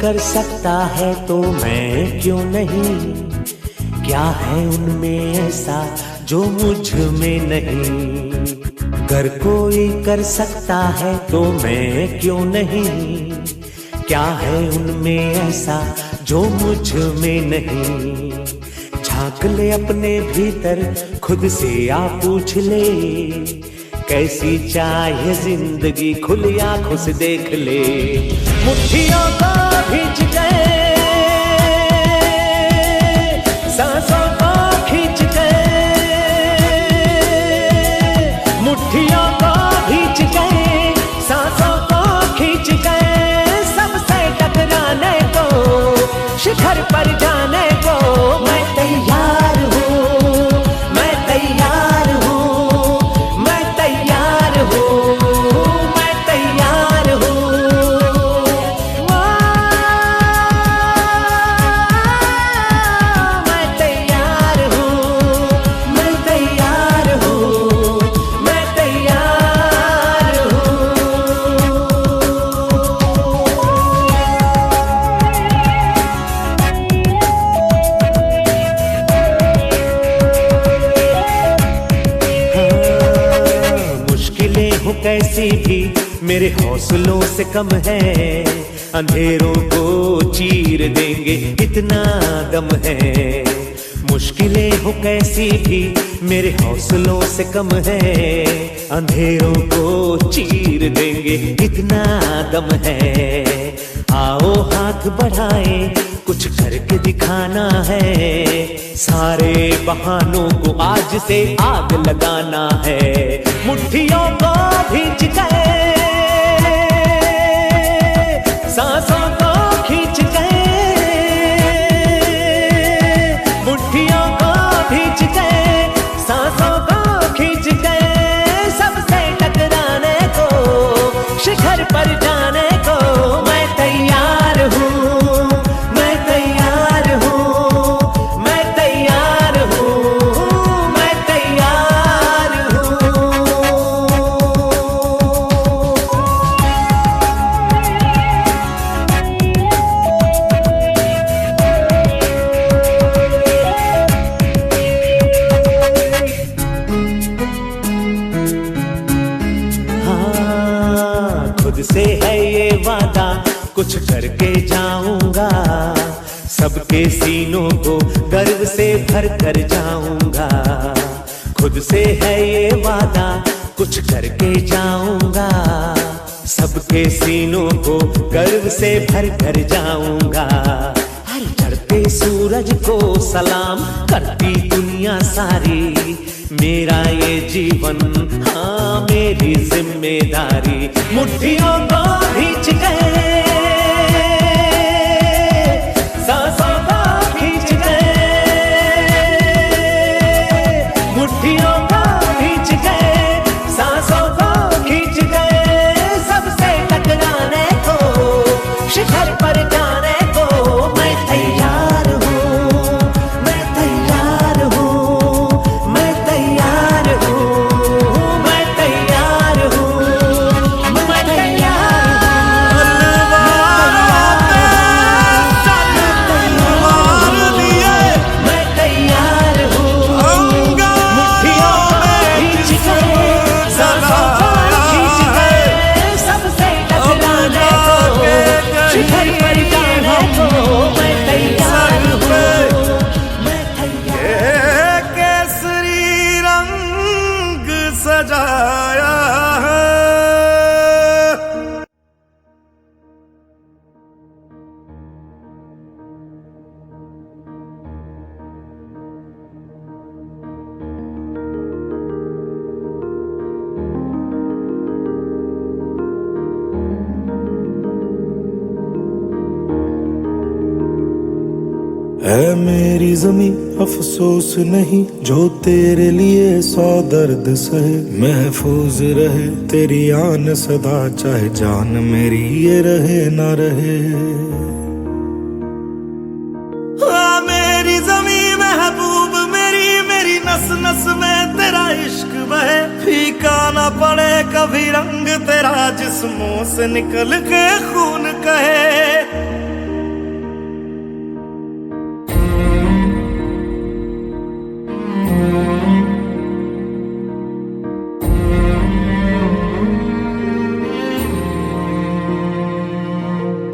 कर सकता है तो मैं क्यों नहीं? क्या है उनमें ऐसा जो मुझ में नहीं? अगर कोई कर सकता है तो मैं क्यों नहीं? क्या है उनमें ऐसा जो मुझ में नहीं? झांक ले अपने भीतर, खुद से आ पूछ ले, कैसी चाहे जिंदगी खुली आंखों से देख ले। मुट्ठियों को भींच गए, सांसों को खींच गए, मुट्ठियों को भींच गए, सांसों को खींच गए, सबसे टकराने को, शिखर पर जाने को मैं तैयार हूँ, मैं तैयार हूँ, मैं तैयार हूँ, मैं तैयार हूँ। मैं तैयार हूँ, मैं तैयार हूँ, मैं तैयार हूँ। मुश्किलें हो कैसी भी मेरे हौसलों से कम है, अंधेरों को चीर देंगे इतना दम है। मुश्किलें हो कैसी भी मेरे हौसलों से कम है, अंधेरों को चीर देंगे इतना दम है। आओ हाथ बढ़ाए, कुछ करके दिखाना है, सारे बहानों को आज से आग लगाना है। मुट्ठियों को भींच गए, सांसों को खींच गए, मुट्ठियों को भींच गए, सांसों को खींच गए, सबसे टकराने को, शिखर पर जाने को मैं तैयार हूँ, मैं तैयार हूँ, मैं तैयार हूँ, मैं तैयार हूँ। हाँ, खुद से है ये वादा, कुछ करके जाऊंगा, सबके सीनों को गर्व से भर कर जाऊंगा। खुद से है ये वादा, कुछ करके जाऊंगा, सबके सीनों को गर्व से भर कर जाऊंगा। हर चढ़ते सूरज को सलाम करती दुनिया सारी, मेरा ये जीवन हाँ मेरी जिम्मेदारी। मुट्ठियों को भींच गए, सांसों को खींच गए, मुट्ठियों को भींच गए, सांसों को खींच गए, सबसे टकराने को, शिखर पर जाने को मैं तैयार हूँ, मैं तैयार हूँ, मैं तैयार हूँ, मैं तैयार हूँ, मैं तैयार हूँ। मुट्ठियों को भींच गए, सांसों को खींच गए, सबसे टकराने को, शिखर पर जाने को मैं तैयार हूँ, मैं तैयार। केसरी रंग सजाया है, है मेरी ज़मीं अफसोस नहीं, जो तेरे लिए 100 दर्द सहे। महफूज रहे तेरी आन सदा, चाहे जान मेरी ये रहे ना रहे। हाँ मेरी ज़मीं महबूब मेरी, मेरी नस नस में तेरा इश्क बहे। फीका ना पड़े कभी रंग तेरा, जिस्मों से निकल के खून कहे।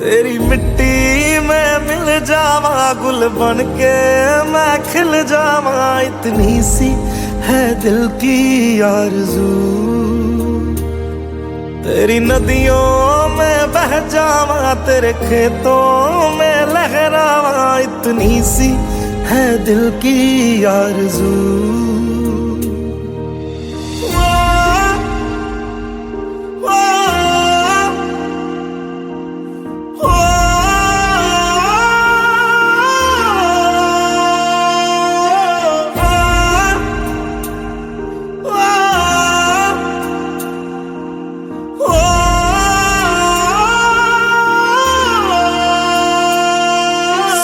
तेरी मिट्टी में मिल जावा, गुल बन के मैं खिल जावा, इतनी सी है दिल की आरज़ू। तेरी नदियों में बह जावा, तेरे खेतों में लहरावा, इतनी सी है दिल की आरज़ू।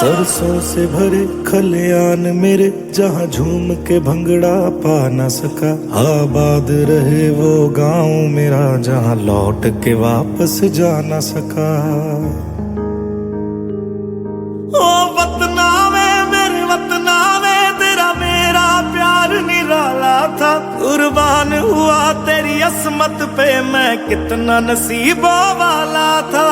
सरसों से भरे खलियान मेरे, जहाँ झूम के भंगड़ा पा न सका। आबाद रहे वो गांव मेरा, जहाँ लौट के वापस जा न सका। ओ वतना में मेरे वतना में, तेरा मेरा प्यार निराला था। कुर्बान हुआ तेरी असमत पे, मैं कितना नसीबों वाला था।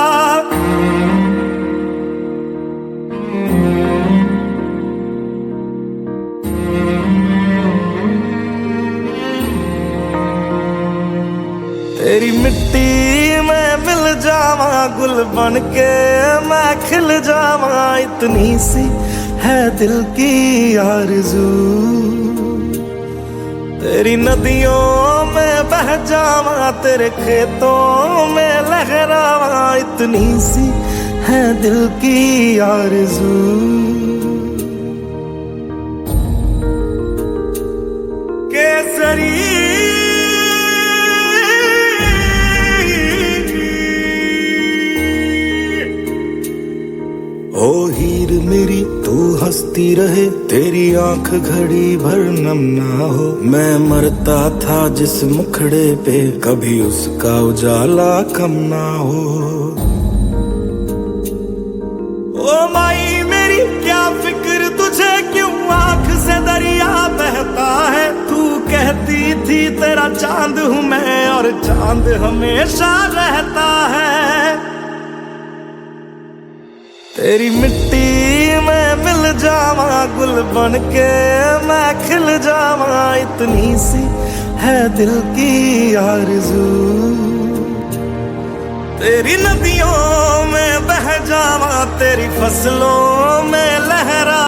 तेरी मिट्टी में मिल जावा, गुल बन के मैं खिल जावा, इतनी सी है दिल की आरज़ू। तेरी नदियों में बह जावा, तेरे खेतों में लहरावा, इतनी सी है दिल की आरज़ू। केसरी ओ हीर मेरी तू हंसती रहे, तेरी आंख घड़ी भर नम ना हो। मैं मरता था जिस मुखड़े पे, कभी उसका उजाला कम ना हो। ओ माई मेरी क्या फिक्र तुझे, क्यों आंख से दरिया बहता है। तू कहती थी तेरा चांद हूँ मैं, और चांद हमेशा रहता है। तेरी मिट्टी में मिल जावा, गुल बन के मैं खिल जावा, इतनी सी है दिल की आरज़ू। तेरी नदियों में बह जावा, तेरी फसलों में लहरा।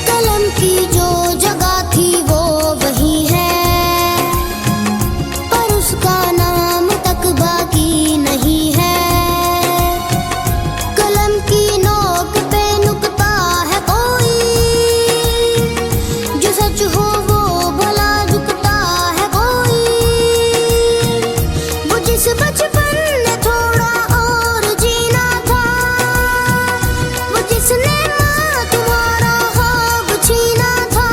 कलम की जो जगह थी वो वही है, पर उसका नाम तक बाकी नहीं है। कलम की नोक पे नुकता है कोई, जो सच हो वो भला झुकता है कोई। वो जिस बचपन में थोड़ा और जीना था, वो जिसने माँ तुम्हारा ख्वाब छीना था।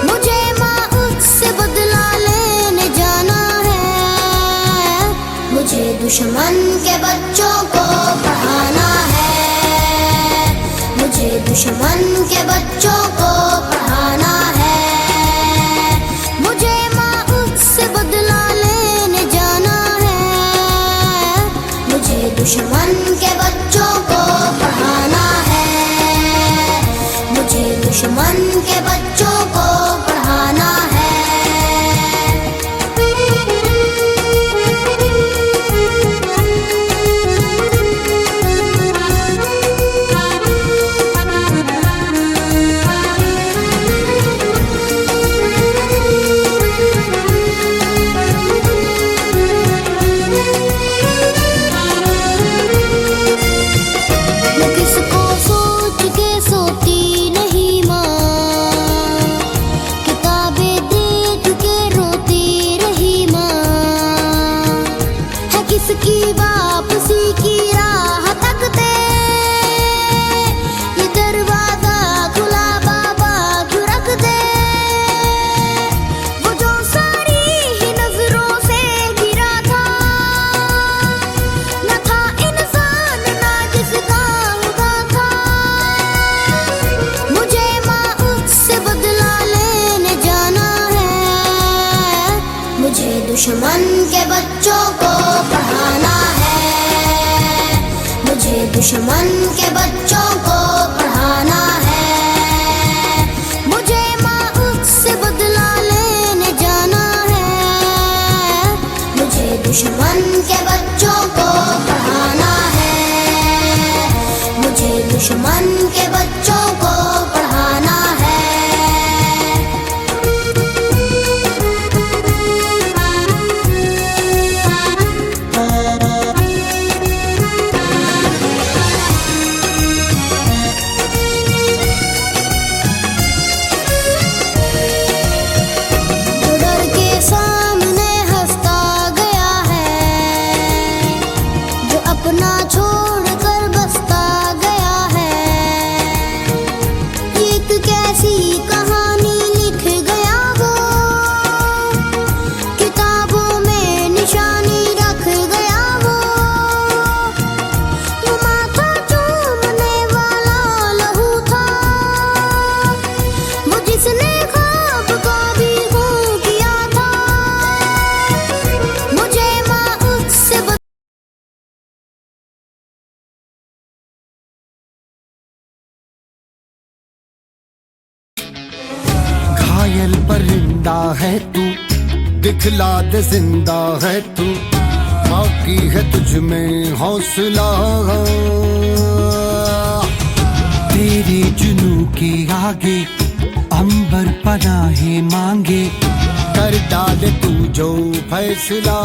मुझे माँ उससे बदला लेने जाना है, मुझे दुश्मन के बच्चों को पढ़ाना है, मुझे दुश्मन के बच्चों को पढ़ाना है। मुझे माँ उससे बदला लेने जाना है, मुझे दुश्मन के बच्चों को पढ़ाना है, मुझे दुश्मन के बच्चों को पढ़ाना है। मैं किसको सोच के सोती नहीं माँ, दुश्मन के बच्चों को पढ़ाना है, मुझे माँ उससे बदला लेने जाना है। मुझे दुश्मन के बच्चों को पढ़ाना है, मुझे दुश्मन के बच्चों को पढ़ाना है। अपना छोड़ कर बसता गया है, एक कैसी कहानी लिख गया वो, किताबों में निशानी रख गया वो माथा चूमने वाला लहू था, वो जिसने ख्वाब को भी खून किया था। मुझे माँ उससे घायल परिंदा है तू, दिखला दे जिंदा है तू, बाकी है तुझ में हौसला। तेरे जुनू के आगे अंबर पनाहे मांगे, कर डाले तू जो फैसला।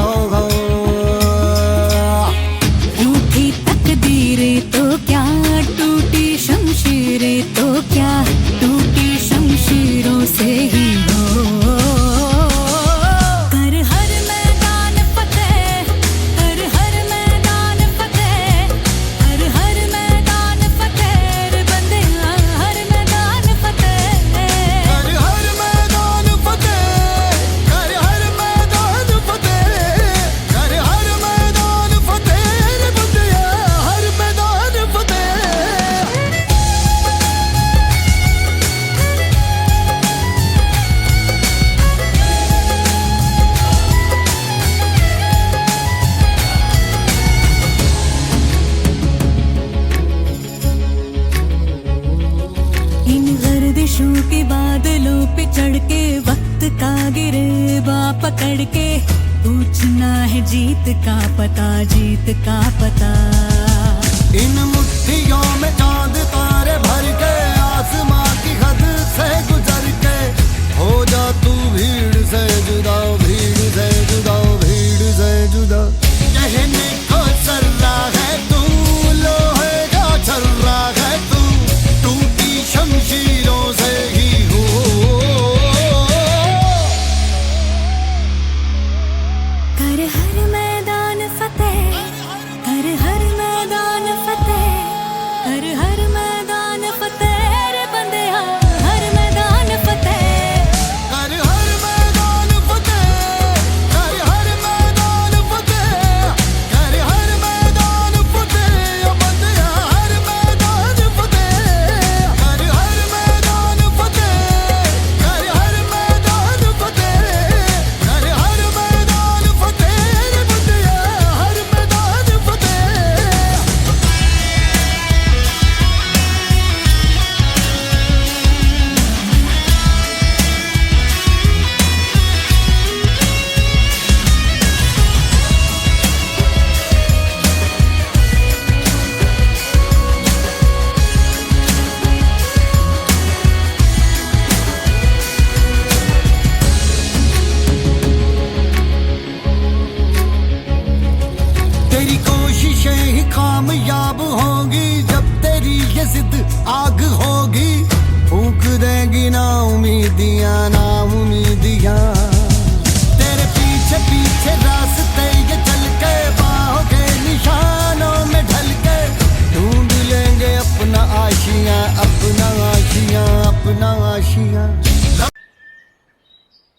रूठी तकदीरें तो क्या, टूटी शमशीरें तो क्या, टूटी शमशीरों से ही हो। कर हर मैदान फतेह, कर हर मैदान फतेह, कर हर मैदान फतेह रे बंदे, हर मैदान फतेह। कर हर मैदान फतेह, कर हर मैदान फतेह, कर हर मैदान फतेह रे बंदे, हर मैदान फतेह। इन गर्दिशों के बादलों पे चढ़ के, वक्त का गिरेबा पकड़ के, पूछना है जीत का पता, जीत का पता। इन मुट्ठियों में चांद तारे भर के, आसमां की हद से गुजर के, हो जा तू भीड़ से जुदा, भीड़ से जुदा, भीड़ से जुदा। कहने को चल रहा है तू, लोहे का चल रहा है तू, टूटी शमशीरों से ही हो। कर हर मैदान फतेह, कर हर मैदान फतेह, कर हर मैदान फतेह रे बंदे, हर मैदान फतेह। कर हर मैदान फतेह, कर हर मैदान फतेह, कर हर मैदान फतेह ओ बंदिया, हर मैदान फतेह। कर हर मैदान फतेह, कर हर मैदान फतेह, कर हर मैदान फतेह रे बंदिया, हर मैदान फतेह। तेरी कोशिशें ही कामयाब होंगी, जब तेरी ये जिद आग होगी, फूंक देगी ना उम्मीदियां, ना उम्मीदियां। तेरे पीछे पीछे रास्ते ये चल के, बाहों के निशानों में ढल के, ढूंढ लेंगे अपना आशियां, अपना आशियां, अपना आशियां।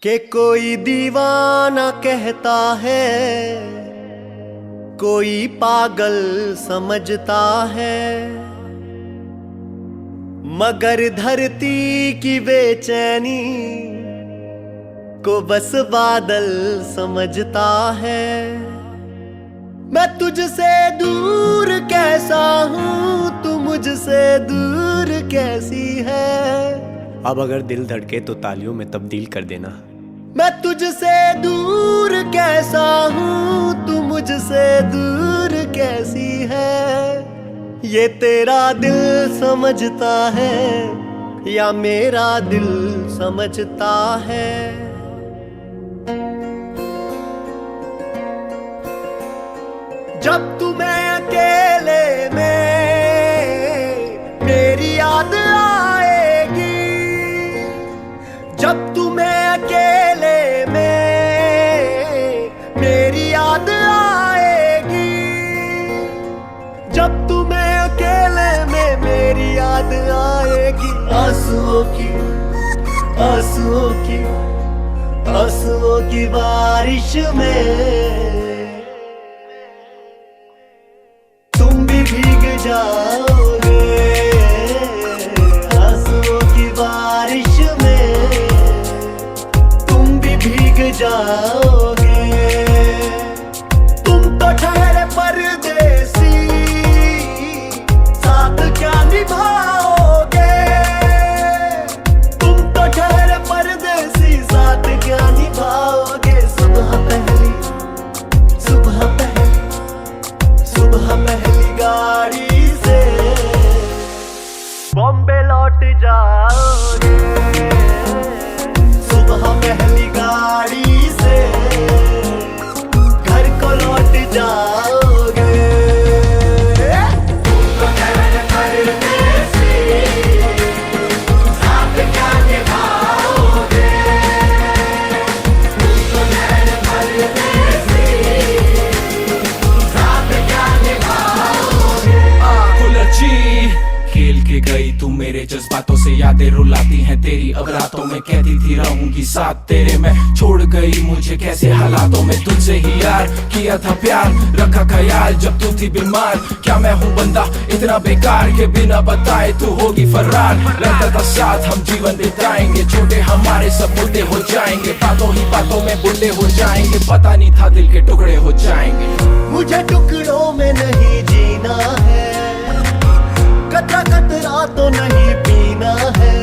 कि कोई दीवाना कहता है, कोई पागल समझता है, मगर धरती की बेचैनी को बस बादल समझता है। मैं तुझसे दूर कैसा हूँ, तुझसे दूर कैसी है। अब अगर दिल धड़के तो तालियों में तब्दील कर देना। मैं तुझसे दूर कैसा हूँ, तू मुझसे दूर कैसी है। ये तेरा दिल समझता है या मेरा दिल समझता है। जब तुम्हें अकेले में मेरी याद आएगी, जब तुम्हें अकेले में मेरी याद आएगी, जब तुम्हें अकेले में मेरी याद आएगी। आंसुओं की आंसुओं की आंसुओं की बारिश में तुम भी भीग जाओगे। आंसुओं की बारिश में तुम भी भीग जाओगे। तुम तो ठहरे परदेसी, साथ क्या निभाओगे। तुम तो ठहरे परदेसी, साथ क्या निभाओगे। सुबह पहली गाड़ी से बॉम्बे लौट जाओगे। सुबह पहली गाड़ी से घर को लौट जाओगे। साथ क्या निभाओगे। खेल के गई तू मेरे जज्बातों से, यादें रुलाती हैं तेरी। अब रातों में कहती थी रहूंगी साथ तेरे, मैं छोड़ गई मुझे कैसे हालातों में। तुझसे ही यार किया था प्यार, रखा ख्याल जब तू थी बीमार। क्या मैं हूँ बंदा इतना बेकार के बिना बताए तू होगी फरार। रहता था साथ हम जीवन बिताएंगे, छोटे हमारे सब बुढ़े हो जाएंगे। बातों ही बातों में बुढ़े हो जाएंगे, पता नहीं था दिल के टुकड़े हो जाएंगे। मुझे टुकड़ों में नहीं जीना है, कतरा कतरा तो नहीं पीना है।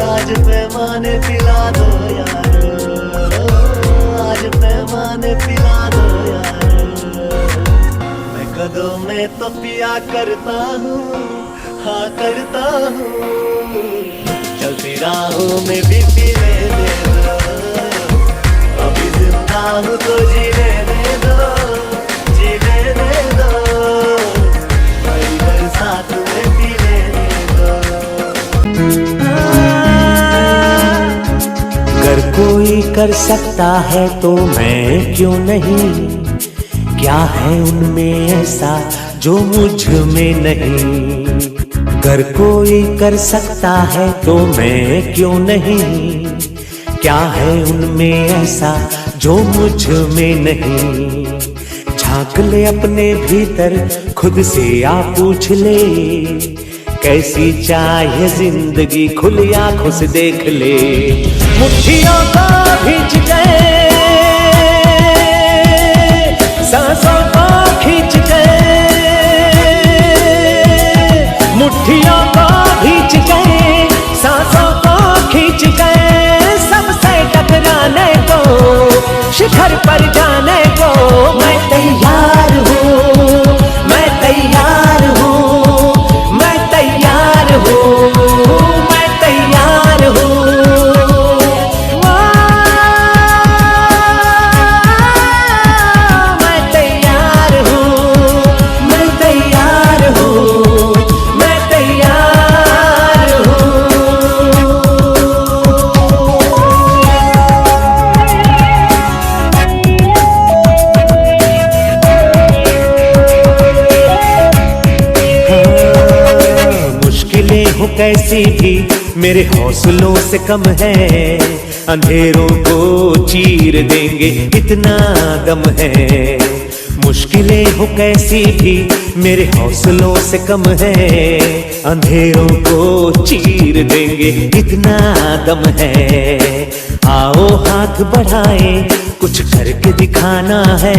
आज पैमाने पिला दो यार, आज पैमाने पिला दो यार। मैं कदों में तो पिया करता हूँ, हाँ करता हूँ। चलती राहों में भी पी लेने दो, अभी जिंदा हूँ तो जीने दे दो, जीने दे दो। साथ में पी लेने दो। अगर कोई कर सकता है तो मैं क्यों नहीं। क्या है उनमें ऐसा जो मुझ में नहीं। अगर कोई कर सकता है तो मैं क्यों नहीं। क्या है उनमें ऐसा जो मुझ में नहीं। झांक ले अपने भीतर, खुद से आ पूछ ले। कैसी चाहिए जिंदगी, खुली आंखों से देख ले। मुट्ठियों को भींच गए, सांसों को खींच गए। मुट्ठियों को भींच गए, सांसों को खींच गए। सबसे टकराने को, शिखर पर जाने को मैं तैयार हूँ, मैं तैयार हूँ, मैं तैयार हूँ, मैं तैयार हूँ। मैं तैयार हूँ, मैं तैयार हूँ, मैं तैयार हूँ। हो कैसी भी मेरे हौसलों से कम है। अंधेरों को चीर देंगे इतना दम है। मुश्किलें हो कैसी भी मेरे हौसलों से कम है। अंधेरों को चीर देंगे इतना दम है। आओ हाथ बढ़ाएं, कुछ करके दिखाना है,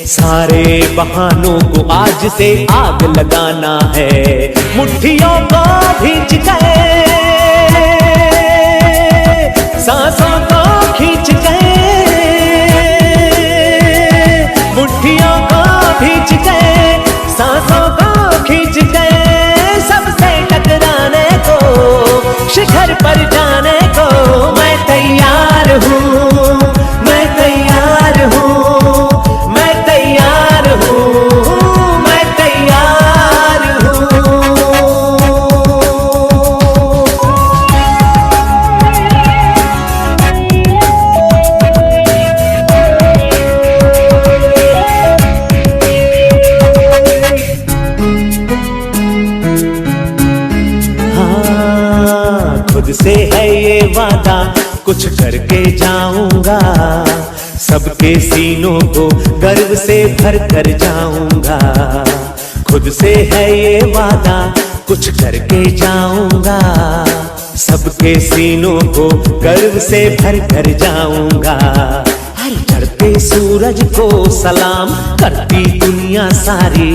सारे बहानों को आज से आग लगाना है। मुट्ठियों को भींच गए, सांसों को खींच गए, मुट्ठियों को भींच गए, सांसों को खींच गए, सबसे टकराने को, शिखर पर जाने को मैं तैयार हूँ, मैं तैयार हूँ, मैं तैयार हूँ, मैं तैयार हूँ। हाँ, खुद से है ये वादा, कुछ करके जाऊंगा, सबके सीनों को गर्व से भर कर जाऊंगा। खुद से है ये वादा, कुछ करके जाऊंगा, सबके सीनों को गर्व से भर कर जाऊंगा। हर चढ़ते सूरज को सलाम करती दुनिया सारी,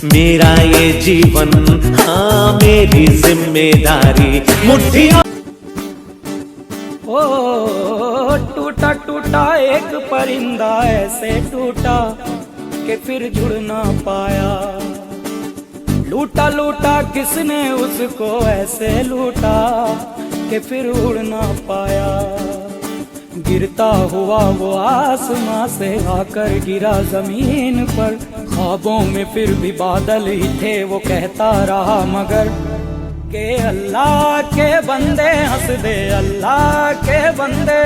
मेरा ये जीवन हाँ मेरी जिम्मेदारी। मुट्ठियों ओ टूटा टूटा एक परिंदा ऐसे टूटा कि फिर जुड़ ना पाया। लूटा लूटा किसने उसको ऐसे लूटा कि फिर उड़ ना पाया। गिरता हुआ वो आसमां से आकर गिरा जमीन पर, ख्वाबों में फिर भी बादल ही थे वो कहता रहा मगर के अल्लाह के बंदे हंस दे, अल्लाह के बंदे,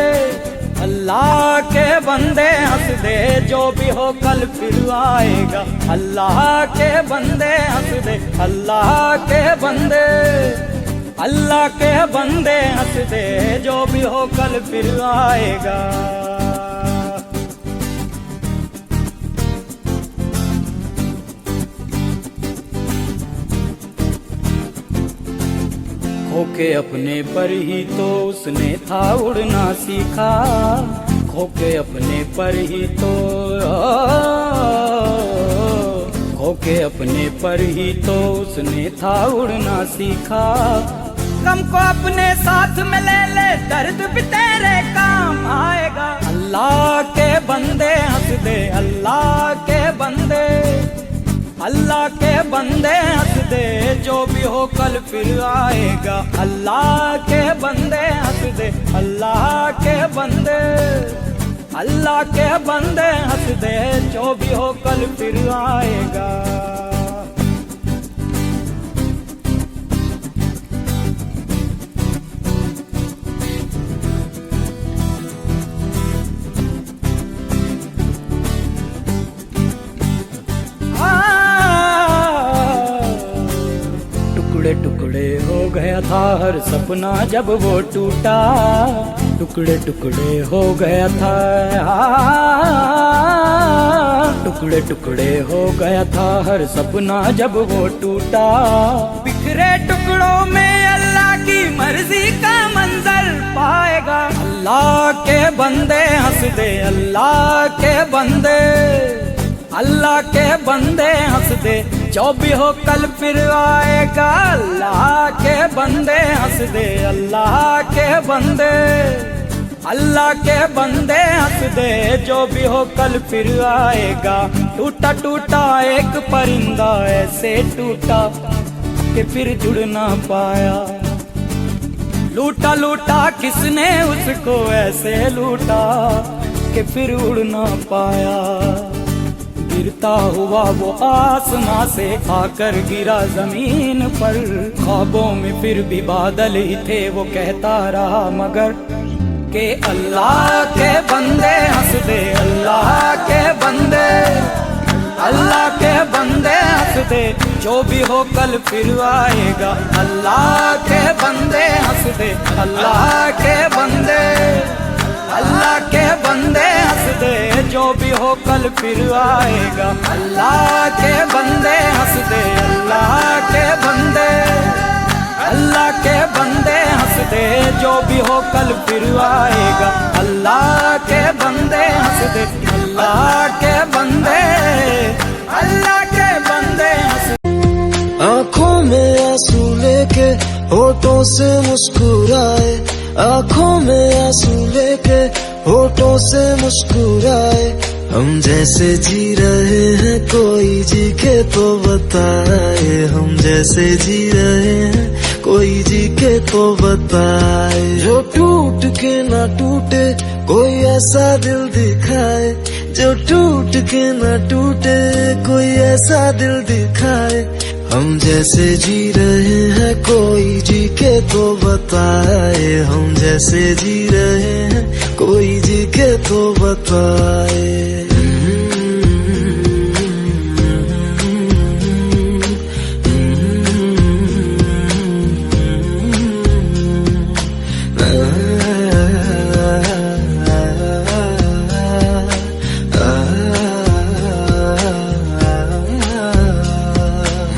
अल्लाह के बंदे हंस दे, जो भी हो कल फिर आएगा। अल्लाह के बंदे हंस दे, अल्लाह के बंदे, अल्लाह के बंदे हंस दे, जो भी हो कल फिर आएगा। खोके अपने पर ही तो उसने था उड़ना सीखा, खोके अपने पर ही तो, खोके अपने पर ही तो उसने था उड़ना सीखा। गम को अपने साथ में ले ले, दर्द भी तेरे काम आएगा। अल्लाह के बंदे हंस दे, अल्लाह के बंदे, अल्लाह के बंदे हंस दे, जो भी हो कल फिर आएगा। अल्लाह के बंदे हंस दे, अल्लाह के बंदे, अल्लाह के बंदे हंस दे, जो भी हो कल फिर आएगा। टुकड़े टुकड़े हो गया था हर सपना जब वो टूटा, टुकड़े टुकड़े हो गया था, टुकड़े टुकड़े हो गया था हर सपना जब वो टूटा। बिखरे टुकड़ों में अल्लाह की मर्जी का मंजर पाएगा। अल्लाह के बंदे हंस दे, अल्लाह के बंदे, अल्लाह के बंदे हंस दे, जो भी हो कल फिर आएगा। अल्लाह के बंदे हंस दे, अल्लाह के बंदे, अल्लाह के बंदे हंस दे, जो भी हो कल फिर आएगा। टूटा टूटा एक परिंदा ऐसे टूटा कि फिर जुड़ ना पाया। लूटा लूटा किसने उसको ऐसे लूटा कि फिर उड़ ना पाया। गिरता हुआ वो आसमां से आकर गिरा जमीन पर, ख्वाबों में फिर भी बादल ही थे वो कहता रहा मगर के अल्लाह के बंदे हंस दे, अल्लाह के बंदे, अल्लाह के बंदे हंस दे, जो भी हो कल फिर आएगा। अल्लाह के बंदे हंस दे, अल्लाह के बंदे, अल्लाह के बंदे हंस दे, जो भी हो कल फिर आएगा। अल्लाह के बंदे हंस दे, अल्लाह के बंदे, अल्लाह के बंदे हंस दे, जो भी हो कल फिर आएगा। अल्लाह के बंदे बंदे हंस दे, अल्लाह के बंदे, अल्लाह के बंदे हंस दे। आँखों में आंसू लेके होठों से मुस्कुराए, आँखों में आंसू लेके होठों से मुस्कुराए। हम जैसे जी रहे हैं कोई जी के तो बताए, हम जैसे जी रहे हैं कोई जी के तो बताए। जो टूट के ना टूटे कोई ऐसा दिल दिखाए, जो टूट के ना टूटे कोई ऐसा दिल दिखाए। हम जैसे जी रहे हैं कोई जी के तो बताए, हम जैसे जी रहे हैं कोई जी के तो बताए।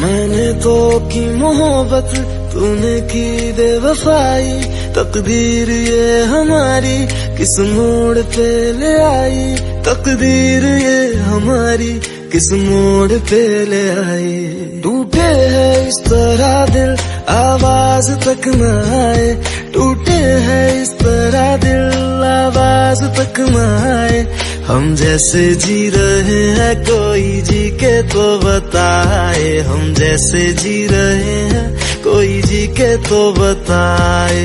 मैंने तो की मोहब्बत, तूने की बेवफाई, तकदीर ये हमारी किस मोड़ पे ले आई, तकदीर ये हमारी किस मोड़ पे ले आई। टूटे है इस तरह दिल आवाज तक न आए, टूटे है इस तरह दिल आवाज तक न आए। हम जैसे जी रहे हैं कोई जी के तो बताए, हम जैसे जी रहे हैं कोई जी के तो बताए।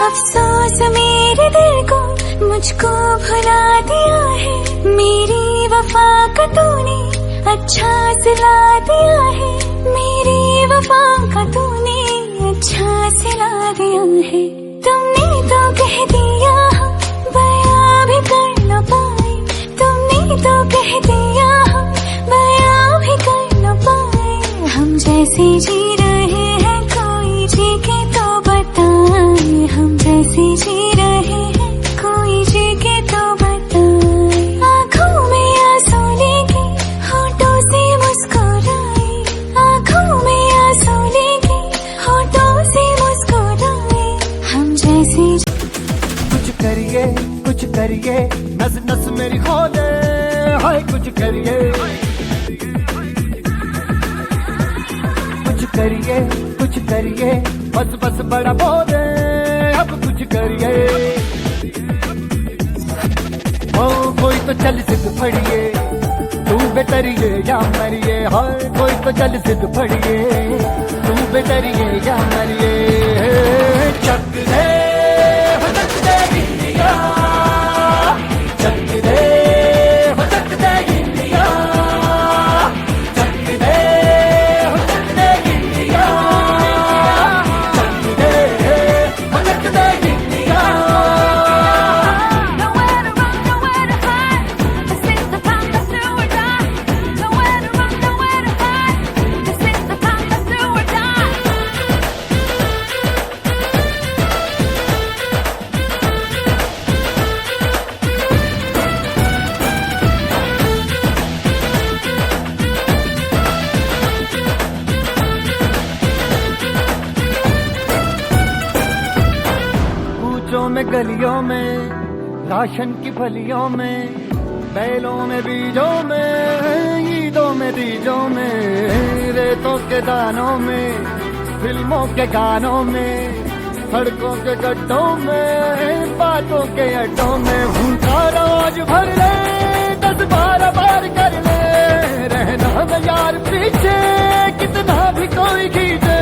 अफसोस मेरे दिल को मुझको भुला दिया है, मेरी वफा का तूने अच्छा सिला दिया है, मेरी वफा का तूने अच्छा सिला दिया है। तुमने तो कह दिया बयां भी कर न पाए, तुमने तो कह दिया बयां भी कर न पाए। हम जैसे जी रहे हैं कोई जी के तो बताए, हम जैसे जी रहे हैं कोई जी के तो बताए। आँखों में आंसू लेके होठों से मुस्कुराए, आँखों में आंसू लेके होठों से मुस्कुराए। हम जैसे कुछ करिए नस नस मेरी खोले, हाय कुछ करिए बस बस बड़ा बोले, अब कुछ करिए। ओ कोई तो चल सिद्ध फड़िए, तू बेतरिए या मरिए, हाय कोई तो चल सिद्ध फड़िए, तू बेतरिए या मरिए। चक दे हो चक दे इंडिया, चक दे हो चक दे इंडिया, चक दे हो चक दे इंडिया, चक दे हो चक दे India. nowhere to run, nowhere to hide. This is the time, let's do or die. Nowhere to run, nowhere to hide. This is the time, let's do or die. कूचों में गलियों में, ration की फलियों में, बैलों में बीजों में, ईदों में दीजों में, रेतों के दानों में, फिल्मों के गानों में, सड़कों के गड्ढों में, बातों के अड्डों में। भूखा रोज भर ले 10-12 बार कर ले, रहना न यार पीछे कितना भी कोई खींचे।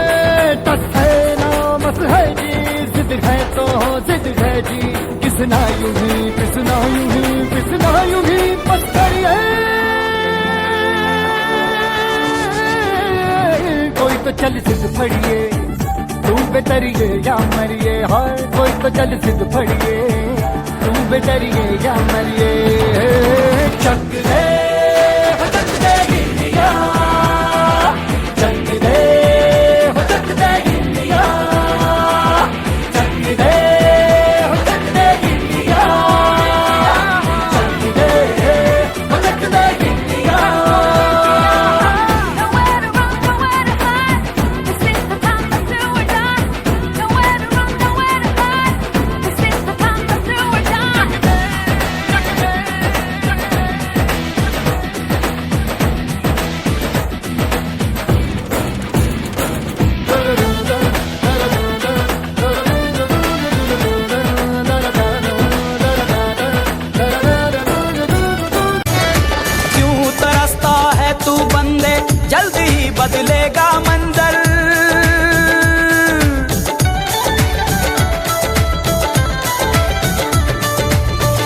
टस है ना मस है जी, जिद है तो जिद है जी, किसना यूं ही पिसना यूं ही पिसना यूं ही बस करिए। कोई तो चल सिद्ध फड़िए, तू बेतरिए या मरिए, हाय कोई तो चल सिद्ध फड़िए, तू बेतरिए या मरिए। चक दे हो चक दे इंडिया, चक दे हो चक दे इंडिया, चक दे जल्द ही बदलेगा मंजर।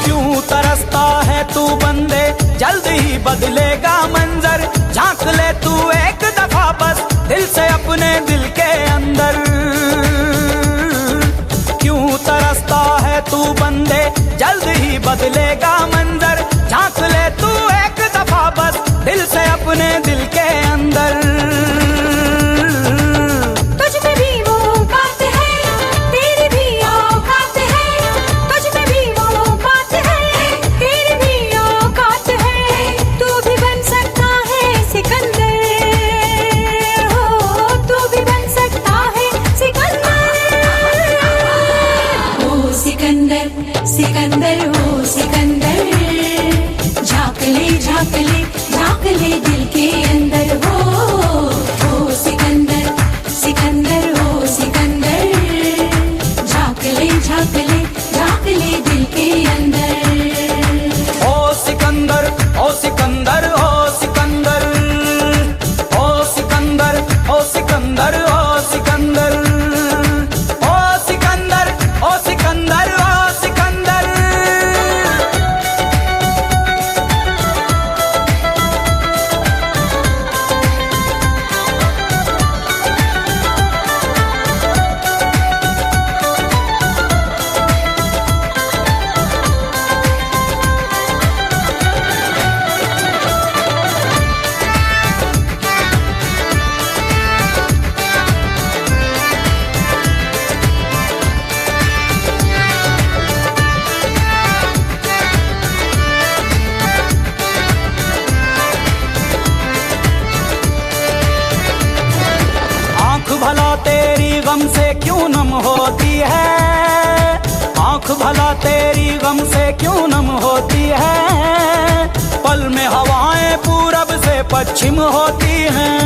क्यों तरसता है तू बंदे, जल्द ही बदलेगा मंजर। झांक ले तू एक दफा बस दिल से अपने दिल के अंदर। क्यों तरसता है तू बंदे, जल्द ही बदलेगा मंजर। झांक ले तू एक दफा बस दिल से अपने दिल के अंदर। तुझ में भी वो बात है, तेरी भी औकात है। तुझ में भी वो बात है, तेरी भी औकात है। तू भी बन सकता है सिकंदर, हो तू भी बन सकता है सिकंदर। ओ सिकंदर सिकंदर ओ सिकंदर, झांक ले झांक ले झांक ले दिल के अंदर। हो सिकंदर सिकंदर हो सिकंदर, झांक ले झांक ले झांक ले दिल के अंदर। ओ सिकंदर ओ सिकंदर ओ सिकंदर, ओ सिकंदर ओ सिकंदर ओ सिकंदर, ओ सिकंदर ओ सिकंदर ओ सिकंदर। आंख भला तेरी गम से क्यों नम होती है, आंख भला तेरी गम से क्यों नम होती है। पल में हवाएं पूरब से पश्चिम होती हैं।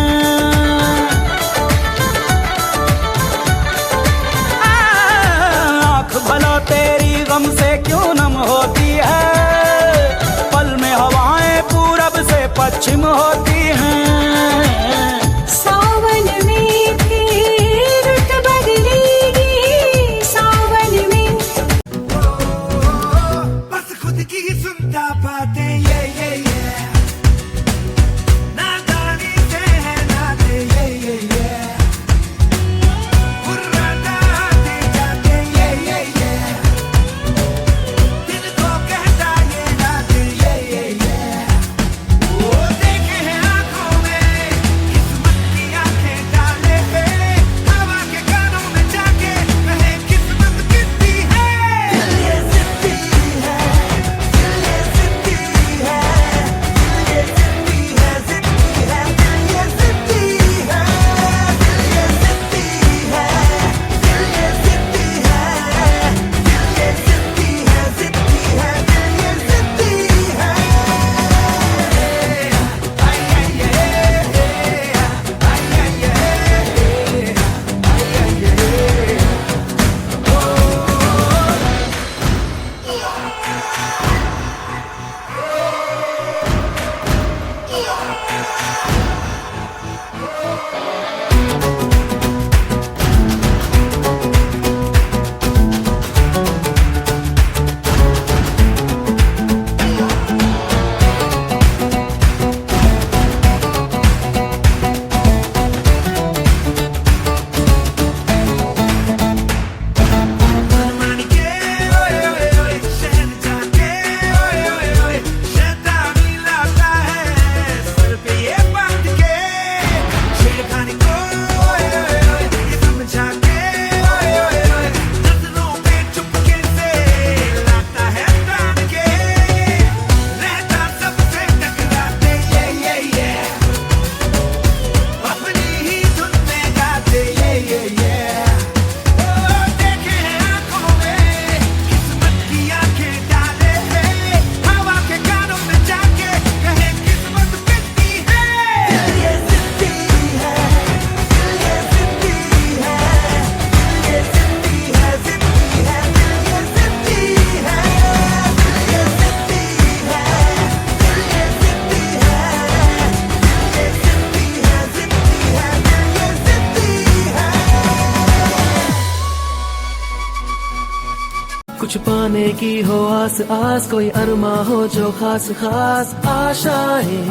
आंख भला तेरी गम से क्यों नम होती है। पल में हवाएं पूरब से पश्चिम होती हैं। सावन में फिर रुत बदलेगी, सावन में बस खुद की ही सुनता बातें ये नादानी से है नाते ये बुर्राना आते जाते ये दिल को कहता ये नाते ये वो देखे हैं आंखों में किस्मत की आंखें डाले पे हवा के कानों में जाके कहे किस्मत कितनी है। दिल ये जिद्दी है, दिल ये जिद्दी है, दिल ये जिद्दी है, जिद्दी है, दिल ये जिद्दी है, दिल ये जिद्दी है, दिल ये जिद्दी है, दिल ये जिद्दी है, जिद्दी है, दिल ये जिद्दी है। मानी के ओए ओए ओए शहर जाके ओए ओए ओए शैतानी लाता है सर पे ये पहाड़ कुछ पाने की हो आस आस, कोई अरमा हो जो खास खास आशाएं,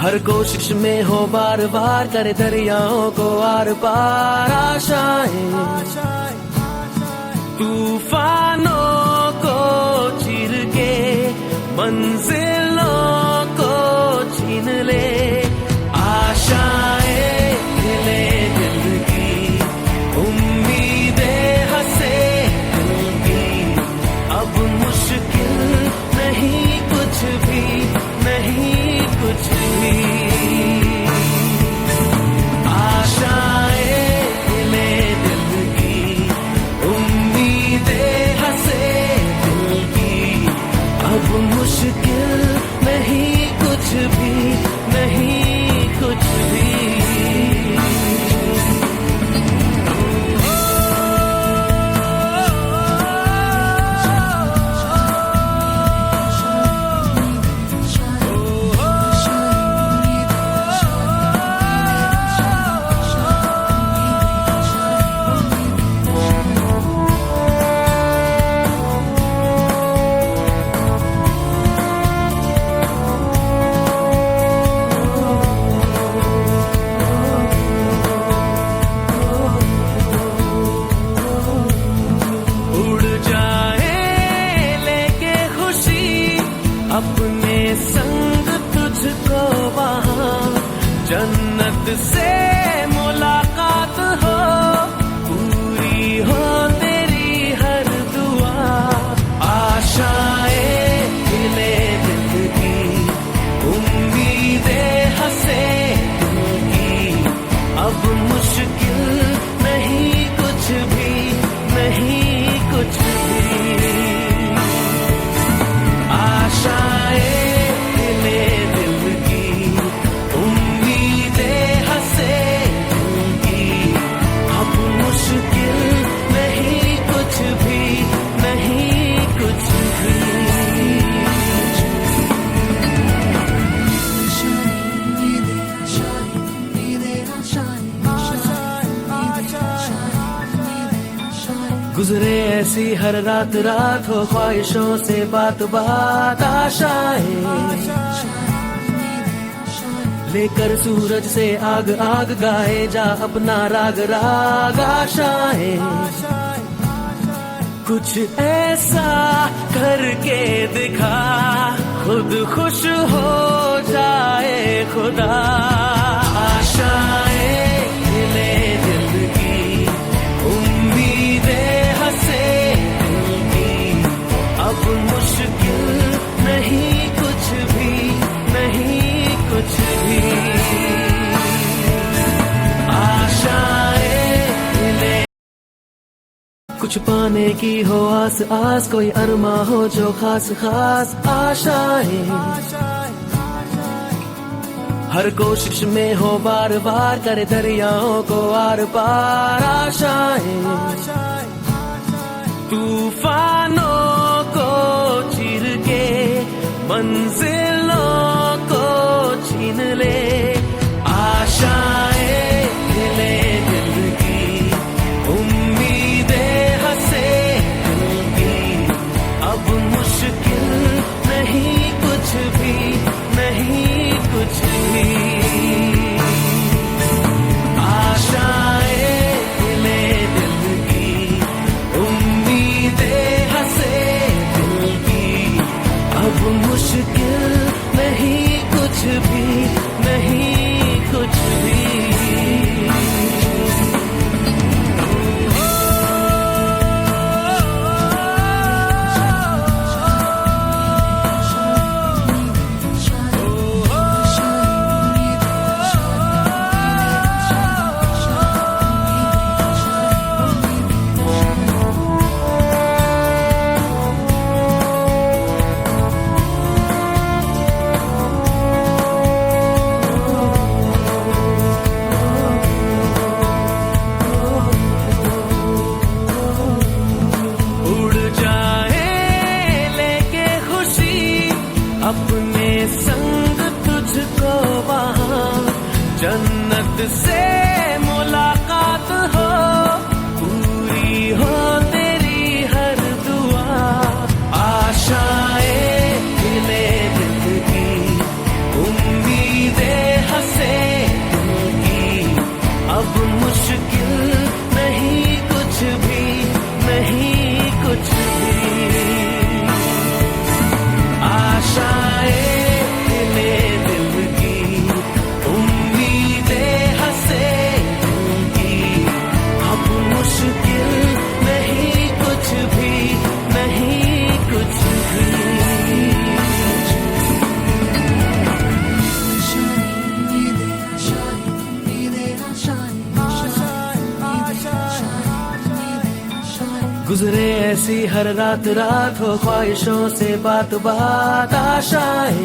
हर कोशिश में हो बार बार, करे दरियाओं को आर पार आशाएं, तूफानों को चीर के मंजिलों को छीन ले, आशाएं खिले दिल की, उम्मीदें हंसे दिल की, अब मुश्किल नहीं कुछ भी, नहीं कुछ भी, आशाएं खिले दिल की, उम्मीदें हंसे दिल की, अब मुश्किल नहीं कुछ भी, नहीं कुछ भी। अपने संग तुझको वहाँ जन्नत से मुलाकात हो, पूरी हो तेरी हर दुआ, आशाएं खिले दिल की, उम्मीदें हंसे दिल की, अब मुश्किल नहीं कुछ भी, नहीं कुछ भी, आशाएं खिले दिल की, उम्मीदें हंसे दिल की, अब मुश्किल नहीं कुछ भी, नहीं कुछ भी। गुजरे ऐसी हर रात रात, हो ख्वाहिशों से बात बात, आशाएं लेकर सूरज से आग आग, गाए जा अपना राग राग, आशाएं कुछ ऐसा करके दिखा, खुद खुश हो जाए खुदा, आशाएं खिले दिल की, उम्मीदें हंसे दिल की, अब मुश्किल नहीं कुछ भी, नहीं कुछ भी, आशाएं खिले। कुछ पाने की हो आस आस, कोई अरमा हो जो खास खास आशाएं, हर कोशिश में हो बार बार, करे दरियाओं को आर पार आशाएं, तूफानों को चीर के मंजिलों को छीन ले, आशाएं खिले दिल की, उम्मीदें हंसे दिल की, अब मुश्किल नहीं कुछ भी, नहीं कुछ भी, आशाएं खिले दिल की, उम्मीदें हंसे दिल की, अब मुश्किल नहीं कुछ भी, नहीं कुछ भी। अपने संग तुझको वहाँ जन्नत से मुलाकात हो, पूरी हो गुजरे ऐसी हर रात रात हो ख्वाहिशों से बात बात आशाएं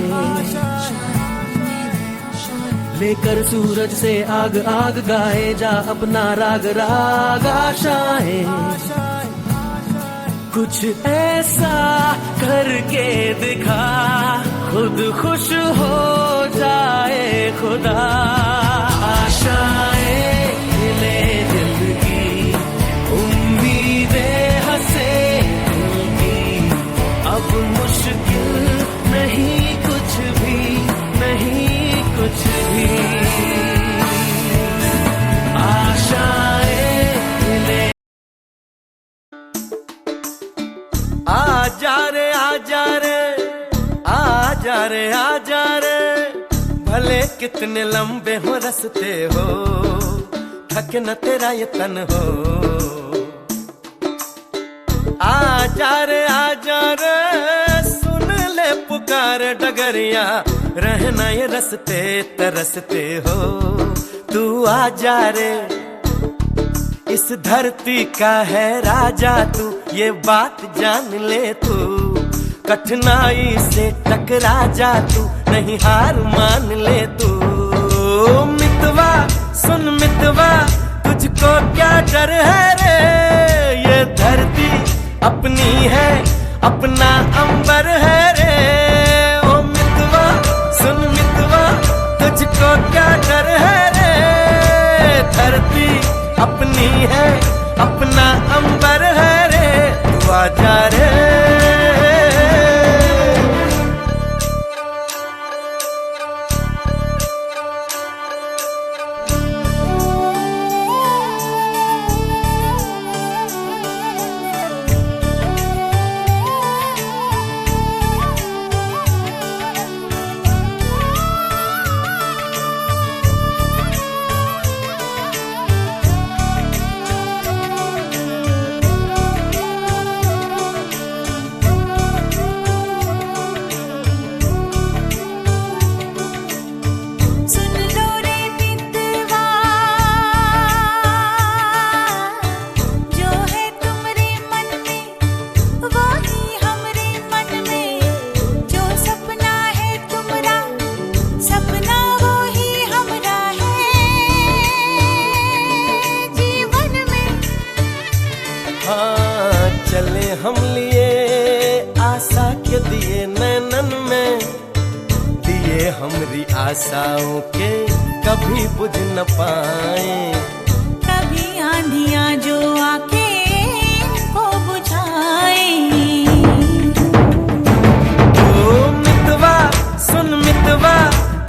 लेकर सूरज से आग आग गाए जा अपना राग राग आशाएं कुछ ऐसा करके दिखा खुद खुश हो जाए खुदा आशाएं ले दिल की उम्मीदें हंसे दिल की अब मुश्किल नहीं कुछ भी नहीं कुछ भी आशाएं ले आजा रे आजा रे आजा रे आजा रे भले कितने लंबे हो रस्ते हो थके न तेरा ये तन हो आजा रे सुन ले पुकार डगरिया रहना ये रस्ते तरसते हो तू आजा रे इस धरती का है राजा तू ये बात जान ले तू कठिनाई से टकरा जा तू नहीं हार मान ले तू मितवा सुन मितवा तुझको क्या डर है रे ये धरती अपनी है अपना अंबर है रे ओ मितवा सुन मितवा तुझको क्या डर है रे धरती अपनी है अपना अंबर है रे तू आजा रे हम लिए आशा के दिए नैनन में दिए हमरी आशाओं के कभी बुझ न पाए कभी आंधियां जो आके को बुझाए ओ मितवा सुन मितवा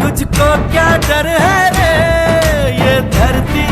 तुझको क्या डर है रे ये धरती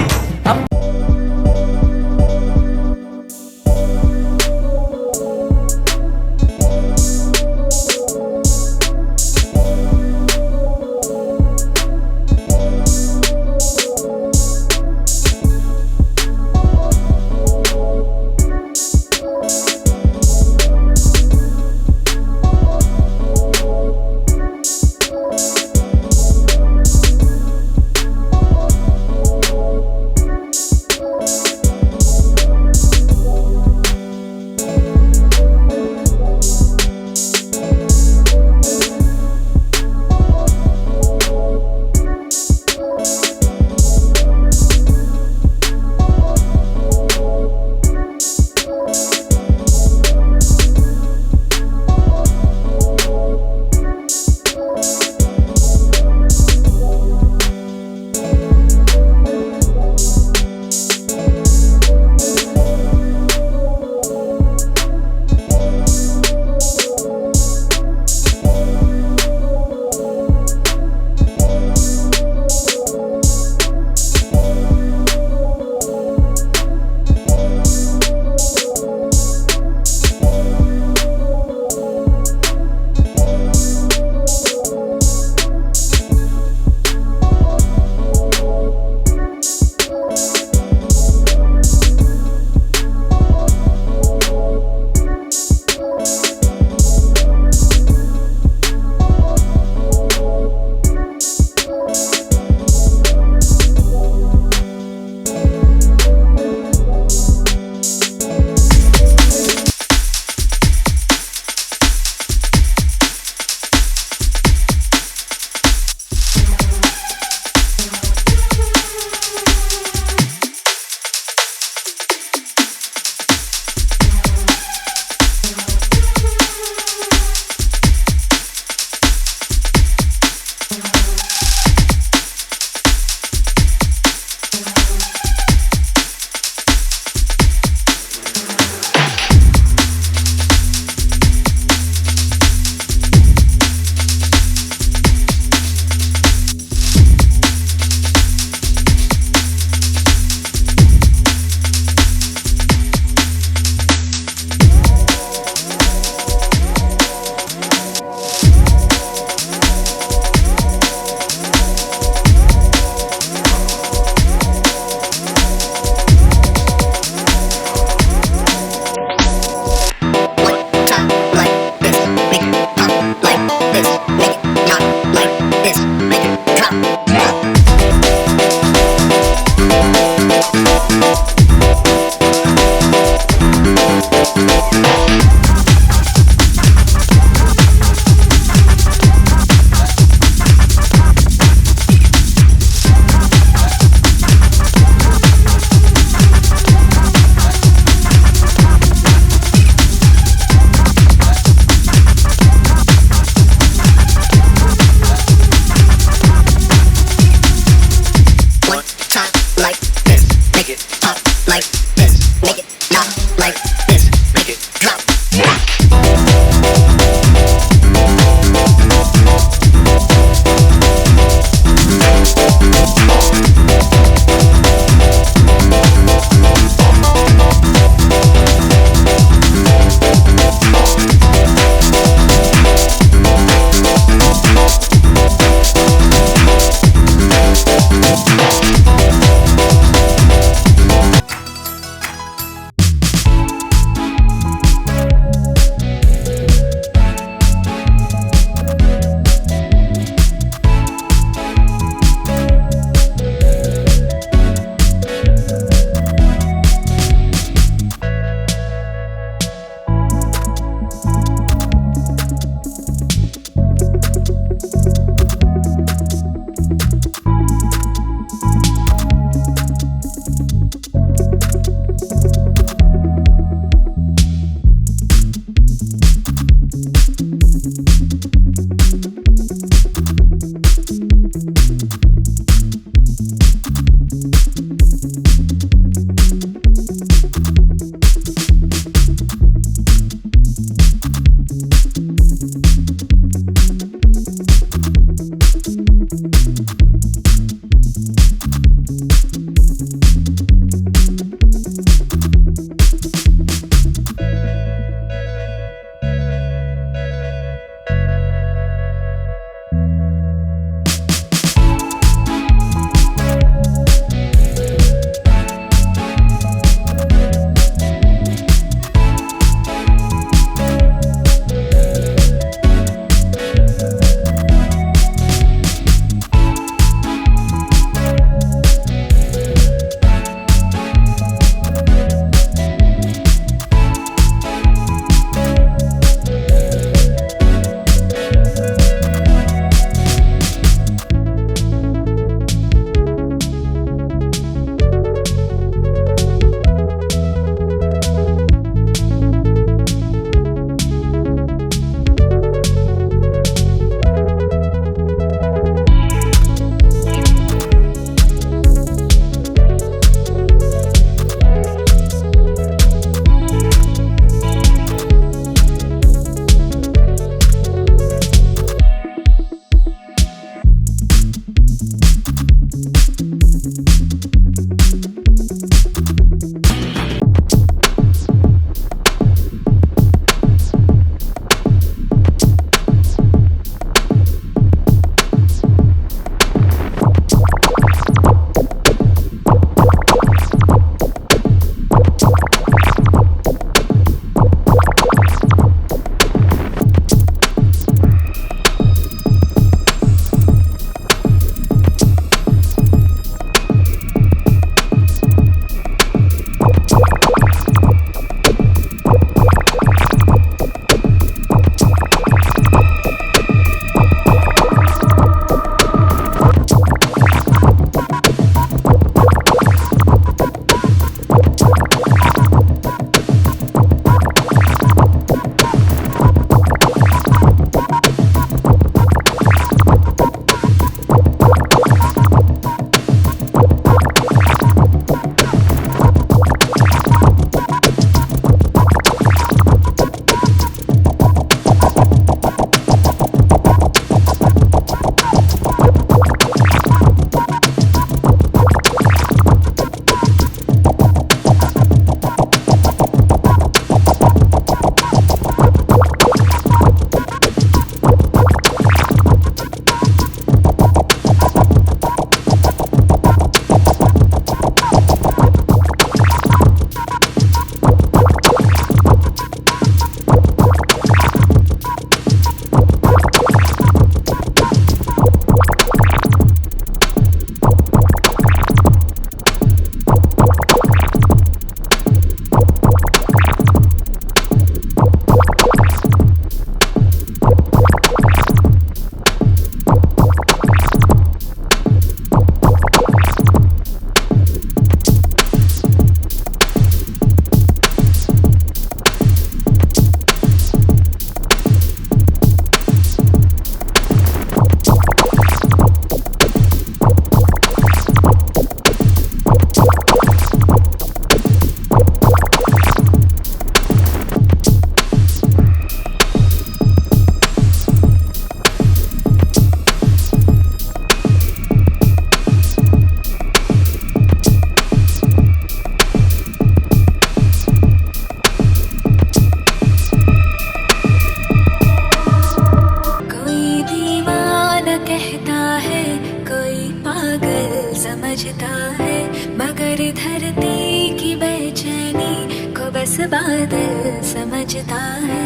बस बादल समझता है।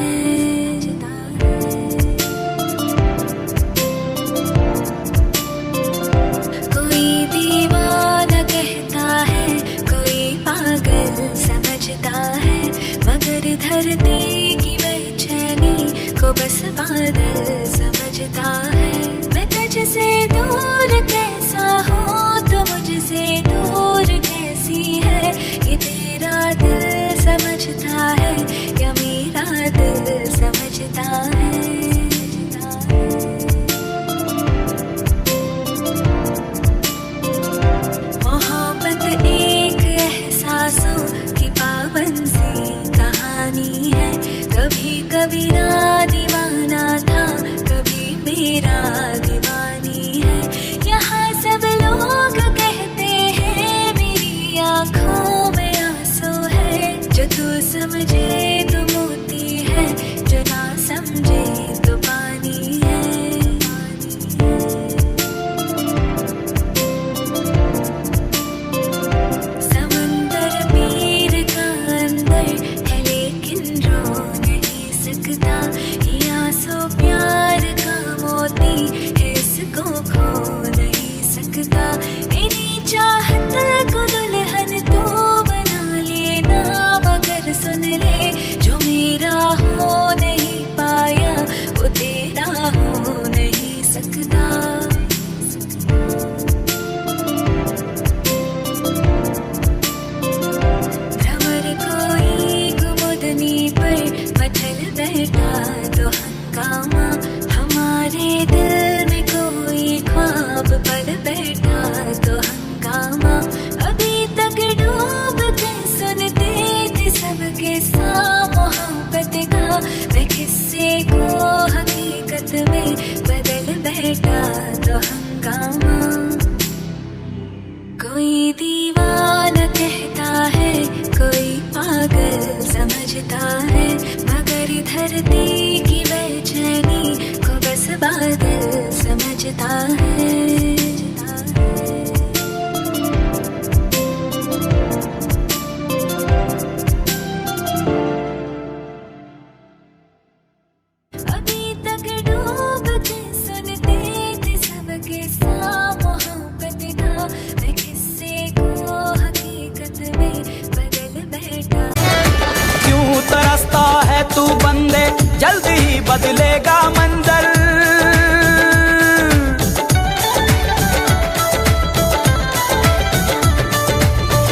कोई दीवाना कहता है, कोई पागल समझता है, मगर धरती की बेचैनी को बस बादल समझता है। मैं तुझसे दूर कैसा हूँ तो मुझसे दूर कैसी है, ये तेरा दिल समझता है या मेरा दिल समझता है। तेरा दीवानी है। यहाँ सब लोग कहते हैं मेरी आँखों में आंसू है। जो तू समझे तो मोती है, जो ना समझे तो पानी है। समंदर पीर का अंदर है लेकिन रो नहीं सकता। ये आंसू प्यार का मोती है, इसको खो नहीं सकता। मेरी चाहत को दुल्हन तो बना लेना, मगर सुन ले जो मेरा हो नहीं पाया वो तेरा हो नहीं सकता। भंवर कोई कुमुदनी पर मचल बैठा तो हंगामा। हमारे दिल में कोई ख्वाब पल बैठा तो हंगामा। अभी तक डूब के सुनते थे सबके साथ मोहब्बत का, मैं किस्से को हकीकत में बदल बैठा तो हंगामा। कोई दीवाना कहता है, कोई पागल समझता है, मगर धरती की बेचैनी को बस बादल समझता है। अभी तक डूब के सुनते थे सबके साथ मोहब्बत का, मैं किस्से को हकीकत में बदल बैठा। क्यों तरसता है तू बंदे, जल्द ही बदलेगा मंजर।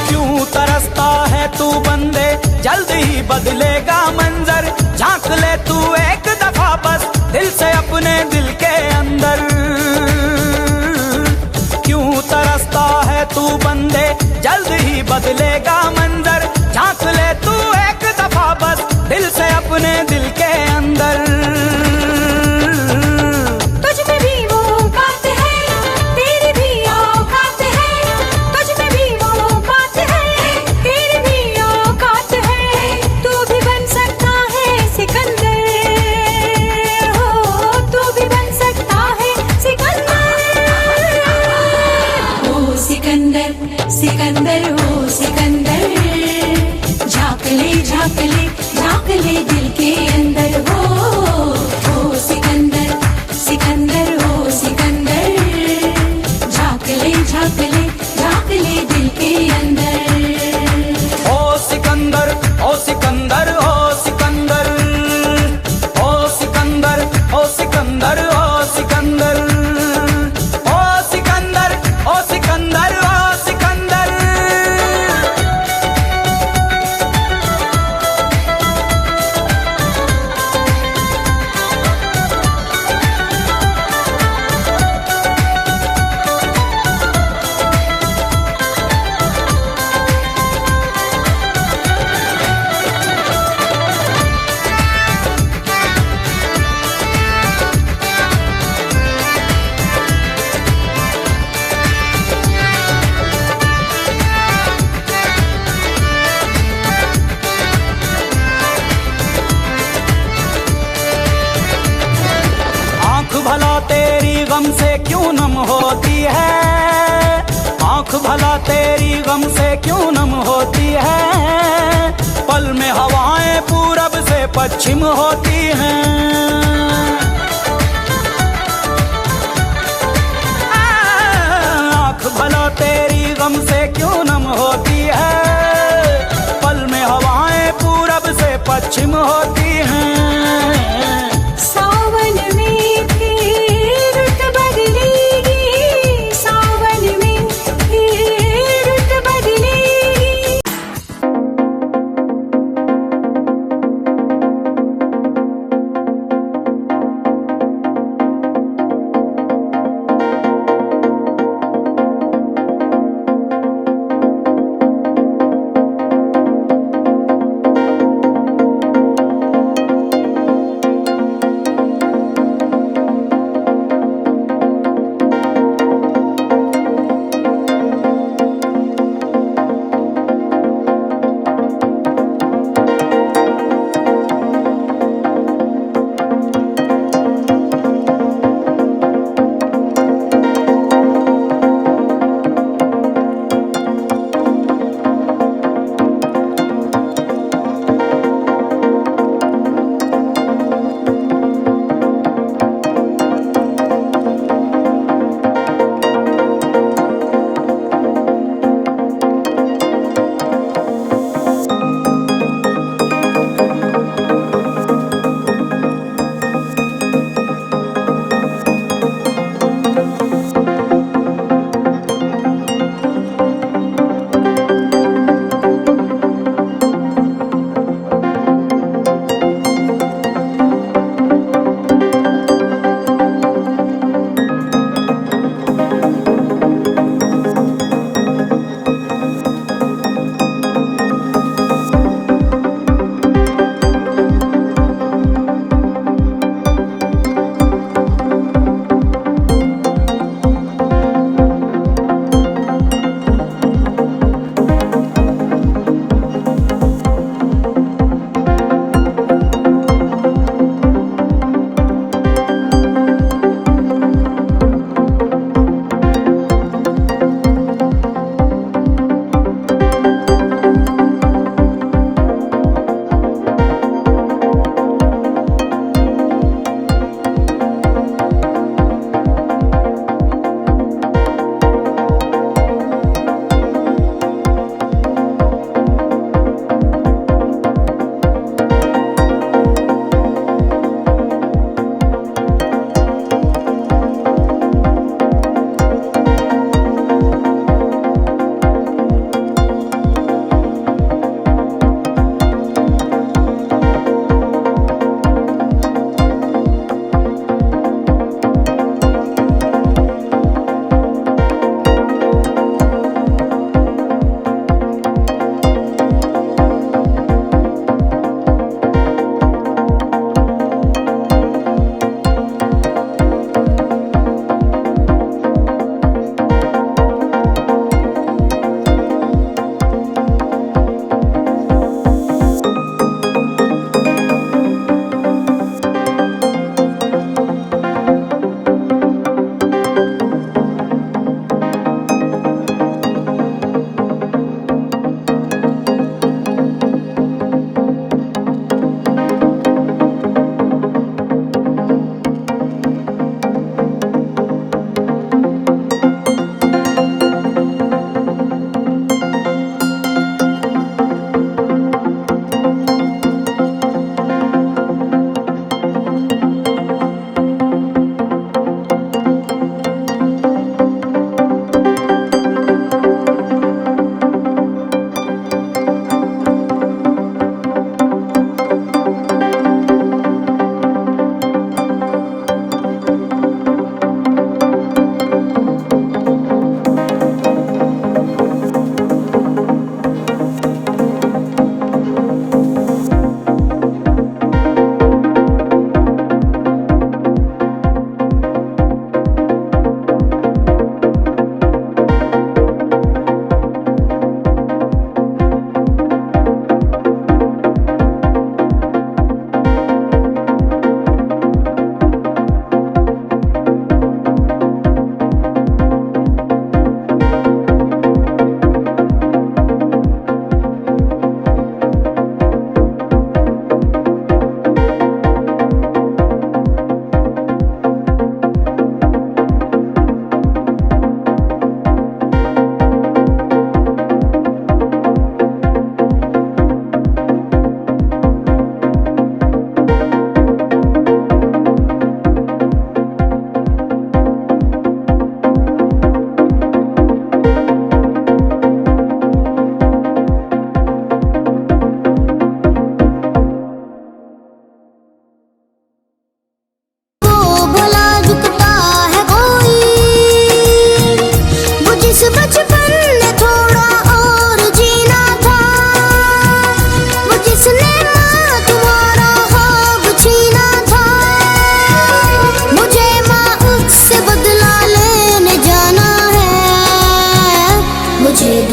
क्यों तरसता है तू बंदे, जल्द ही बदलेगा मंजर। झांक ले तू एक दफा बस दिल से अपने दिल के अंदर। क्यों तरसता है तू बंदे, जल्द ही बदलेगा मंजर। झांक ले तू एक दफा बस दिल से अपने दिल के अंदर। तुझ में भी वो बात है, तेरी भी औकात है। तुझ में भी वो बात है, तेरी भी औकात है। तू भी बन सकता है सिकंदर, हो तू भी बन सकता है सिकंदर। ओ सिकंदर सिकंदर ओ सिकंदर, झांक ले झांक ले झांक ले दिल के अंदर। हो सिकंदर सिकंदर ओ सिकंदर, झांक ले झांक ले झांक ले दिल के अंदर। ओ सिकंदर ओ सिकंदर ओ सिकंदर, ओ सिकंदर ओ सिकंदर ओ सिकंदर, ओ सिकंदर ओ सिकंदर ओ सिकंदर। भला तेरी गम से क्यों नम होती है, आंख भला तेरी गम से क्यों नम होती है। पल में हवाएं पूरब से पश्चिम होती हैं। आंख भला तेरी गम से क्यों नम होती है। पल में हवाएं पूरब से पश्चिम होती हैं। सावन में फिर रुत बदलेगी, सावन में फिर रुत बदलेगी।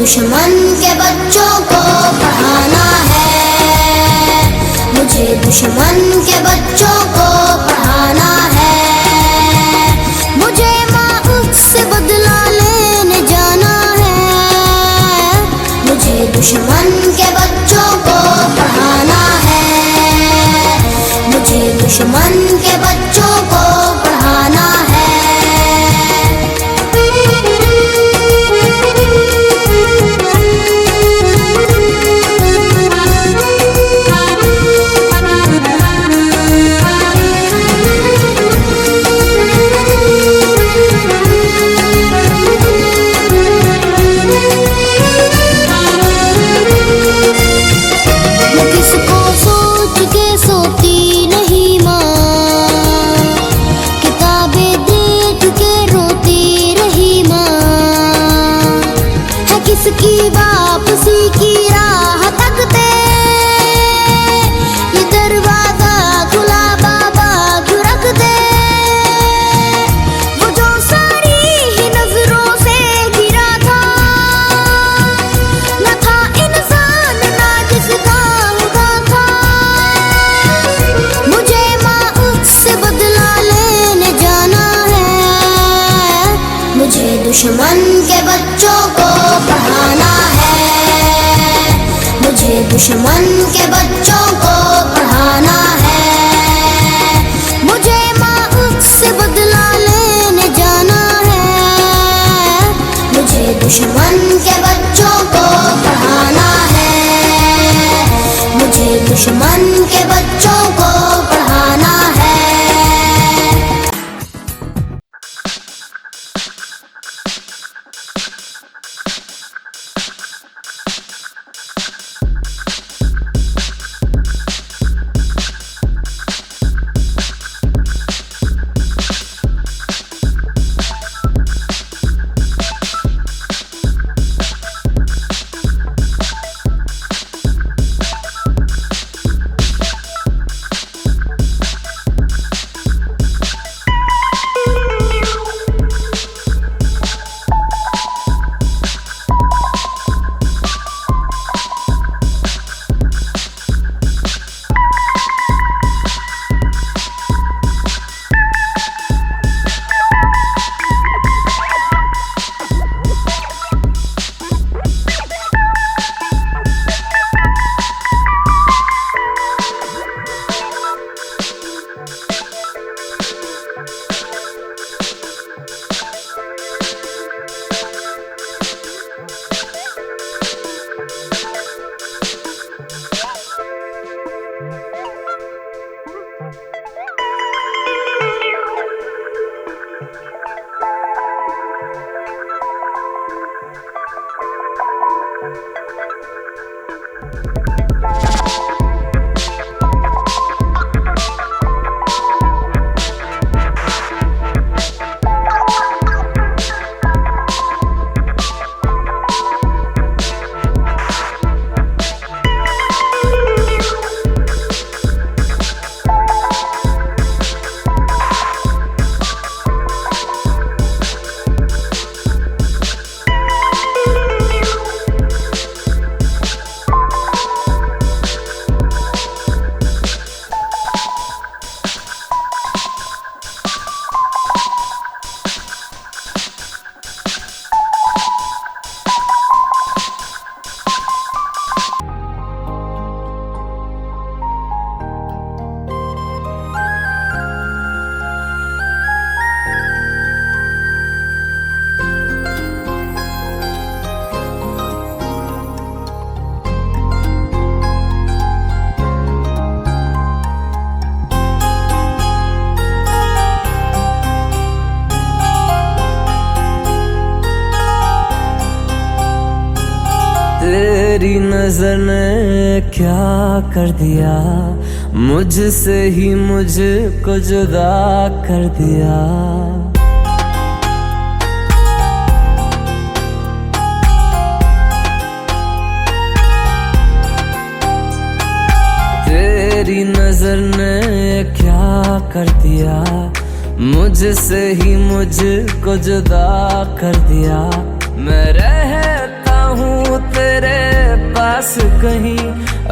दुश्मन के बच्चों को पढ़ाना है, मुझे दुश्मन के बच्चों को पढ़ाना है, मुझे माँ से बदला लेने जाना है, मुझे दुश्मन के बच्चों को पढ़ाना है, मुझे दुश्मन के बच्चों को पढ़ाना है। किसको सोच के सोती नहीं माँ, किताबें देख के रोती रही माँ, है किसकी वापसी की राह तकते, ये दरवाजा खुला बाबा क्यों रख दे, वो जो सारी ही नजरों से गिरा था, न था इंसान ना जिसका हुआ था, मुझे माँ से बदला लेने जाना है, मुझे दुश्मन के बच्चों को पढ़ाना है, मुझे दुश्मन के बच्चों को पढ़ाना है, मुझे माँ से बदला लेने जाना है, मुझे दुश्मन के बच्चों को पढ़ाना है, मुझे दुश्मन के बच्चों को पढ़ाना है। तेरी नजर ने क्या कर दिया, मुझसे ही मुझको जुदा कर दिया। तेरी नजर ने क्या कर दिया, मुझसे ही मुझको जुदा कर दिया। मैं रहता हूँ तेरे पास कहीं,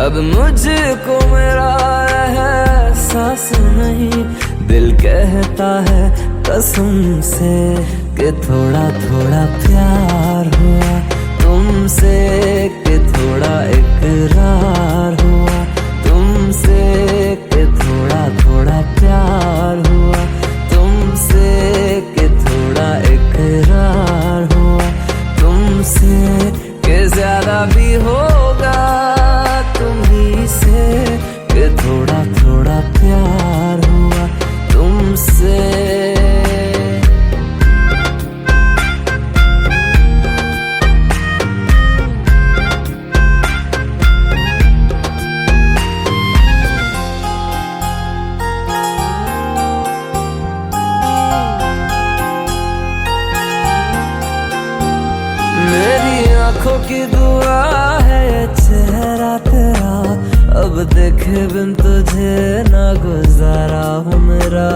अब मुझको मेरा एहसास नहीं। दिल कहता है कसम से कि थोड़ा थोड़ा प्यार हुआ तुमसे, कि थोड़ा इकरार हुआ तुमसे, कि थोड़ा थोड़ा प्यार हुआ तुमसे, कि थोड़ा इकरार हुआ तुमसे, कि ज्यादा भी होगा तुम्ही से, कि थोड़ा थोड़ा प्यार हुआ तुमसे। मेरी आंखों की दुआ है ये चेहरा तेरा, अब देखे बिन तुझे ना गुजारा हूँ मेरा।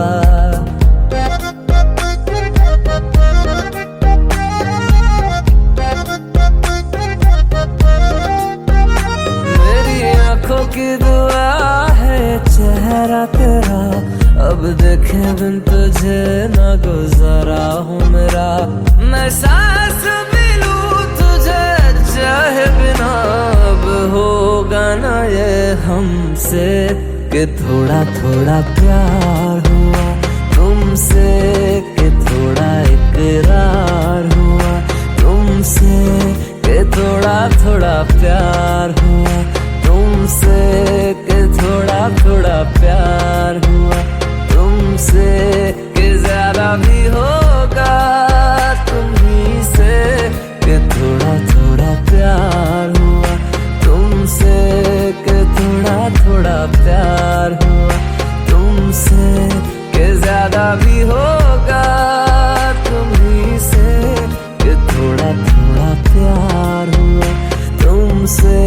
मेरी आंखों की दुआ है ये चेहरा तेरा, अब देखे बिन तुझे ना गुजारा हूँ मेरा। मैं सांस भी लूं तुझे चाहे बिना, अब होगा ना ये हमसे, कि थोड़ा थोड़ा प्यार हुआ तुमसे, कि थोड़ा इकरार हुआ तुमसे, कि थोड़ा थोड़ा प्यार हुआ तुमसे, कि थोड़ा थोड़ा प्यार हुआ तुमसे, कि ज्यादा भी होगा तुम्ही से, कि थोड़ा थोड़ा प्यार हुआ तुमसे, कि थोड़ा थोड़ा प्यार हुआ तुमसे, कि ज्यादा भी होगा तुम्ही से, कि थोड़ा थोड़ा प्यार हुआ तुमसे।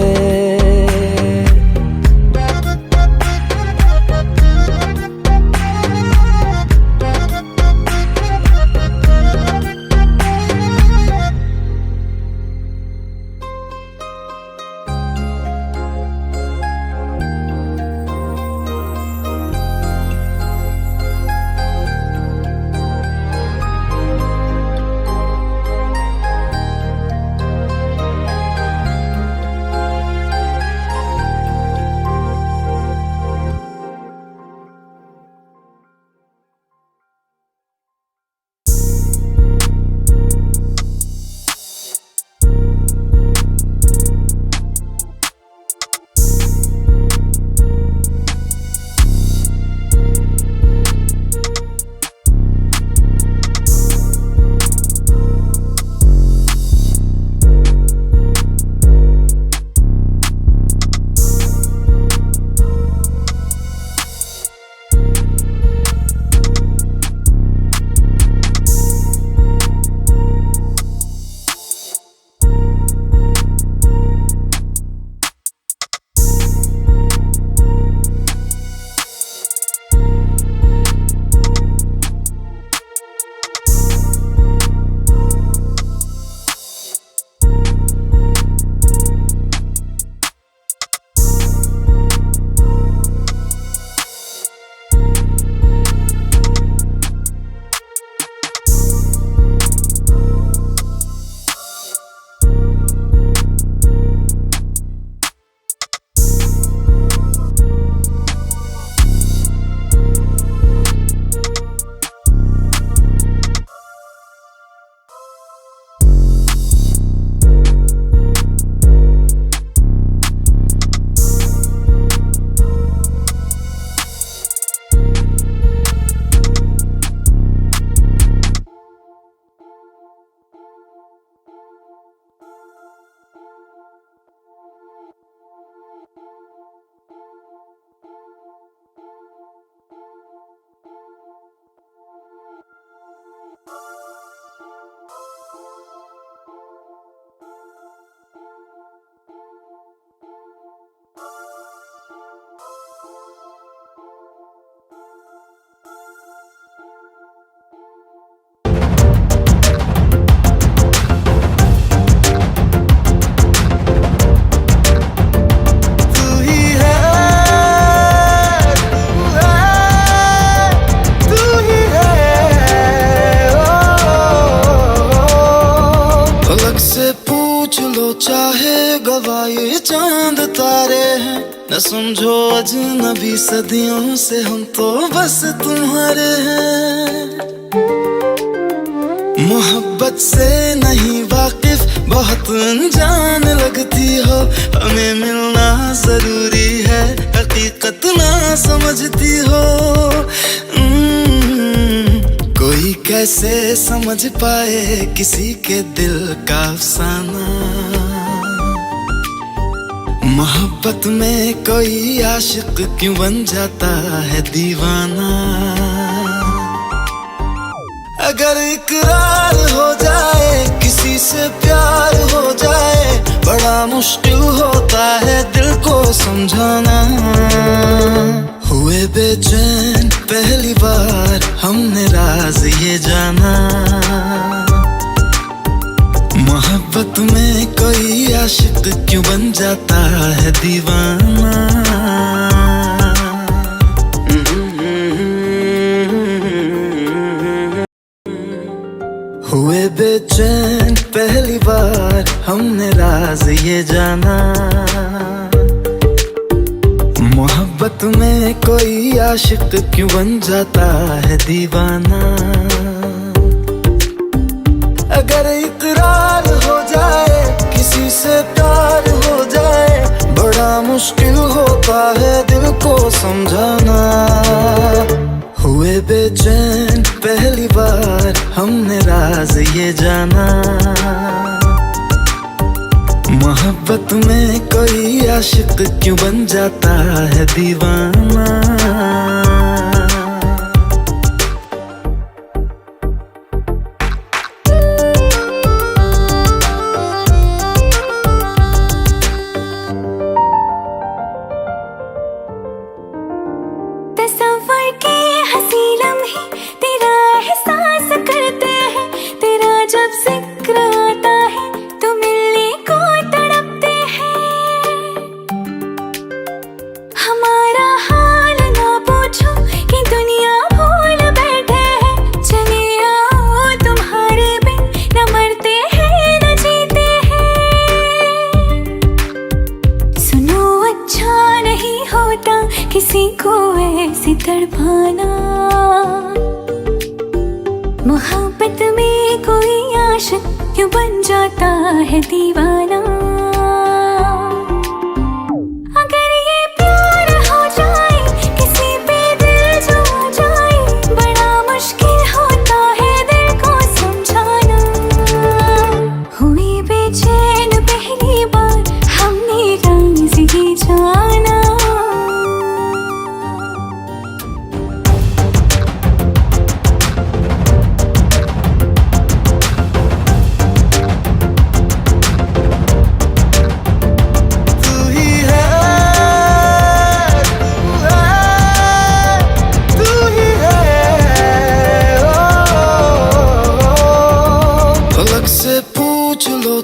न समझो अजनबी सदियों से हम तो बस तुम्हारे हैं। मोहब्बत से नहीं वाकिफ बहुत अनजान लगती हो, हमें मिलना जरूरी है हकीकत ना समझती हो। कोई कैसे समझ पाए किसी के दिल का अफसाना, मोहब्बत में कोई आशिक क्यों बन जाता है दीवाना। अगर इकरार हो जाए किसी से प्यार हो जाए, बड़ा मुश्किल होता है दिल को समझाना। हुए बेचैन पहली बार हमने राज ये जाना, मोहब्बत में कोई आशिक क्यों बन जाता है दीवाना। हुए बेचैन पहली बार हमने राज ये जाना, मोहब्बत में कोई आशिक क्यों बन जाता है दीवाना। अगर इकरार हो जाए किसी से प्यार हो जाए, बड़ा मुश्किल होता है दिल को समझाना। हुए बेचैन पहली बार हमने राज ये जाना, मोहब्बत में कोई आशिक क्यों बन जाता है दीवाना। तस्वर के हंसी लम्हे तेरा एहसास करते हैं, तेरा जब जिक्र आता है तो मिलने को तड़पते हैं। हमारा हाल ना पूछो कि दुनिया भूल बैठे हैं, चले आओ तुम्हारे बिन न मरते हैं न जीते हैं। सुनो अच्छा नहीं होता किसी को ऐसे तड़पाना, मोहब्बत में कोई आशिक क्यों बन जाता है दीवाना। अगर ये प्यार हो जाए किसी पे दिल जो आ जाए, बड़ा मुश्किल होता है दिल को समझाना। हुई बेचैन पहली बार हमने राज ये जाना,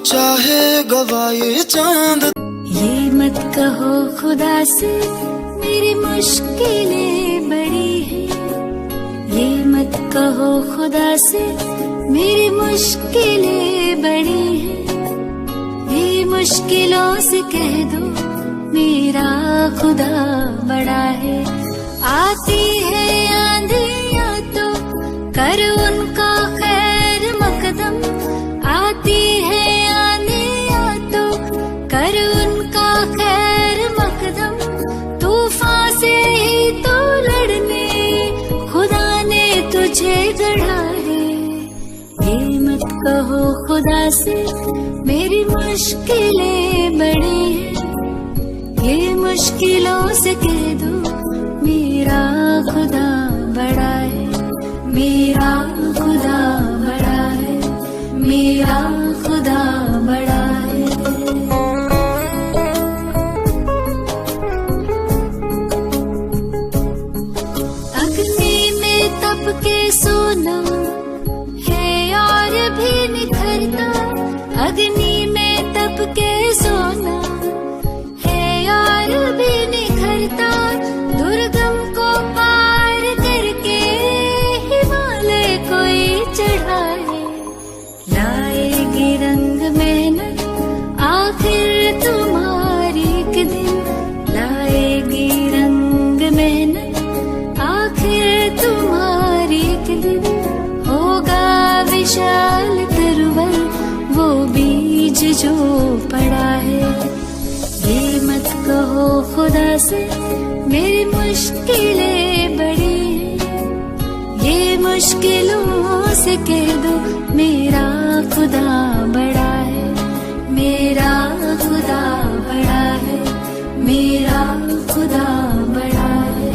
चाहे गवाए चांद। ये मत कहो खुदा से मेरी मुश्किलें बड़ी हैं, ये मत कहो खुदा से मेरी मुश्किलें बड़ी हैं। ये मुश्किलों से कह दो मेरा खुदा बड़ा है। आती है आंधियां तो कर उनका खैर मकदम, आती है कर उनका खैर मकदम। तूफान से ही तो लड़ने खुदा ने तुझे गढ़ा है। ये मत कहो खुदा से मेरी मुश्किलें बड़ी हैं, ये मुश्किलों से कह दो मेरा खुदा बड़ा है। मेरा खुदा बड़ा है, मेरा खुदा बड़ा है। के सोना है और भी निखरता, अग्नि में तप के सोना है और भी निखरता। दुर्गम को पार करके हिमालय विशाल तरुवर वो बीज जो पड़ा है। ये मत कहो खुदा से मेरी मुश्किलें बड़ी हैं, ये मुश्किलों से कह दो मेरा खुदा बड़ा है, मेरा खुदा बड़ा है, मेरा खुदा बड़ा है।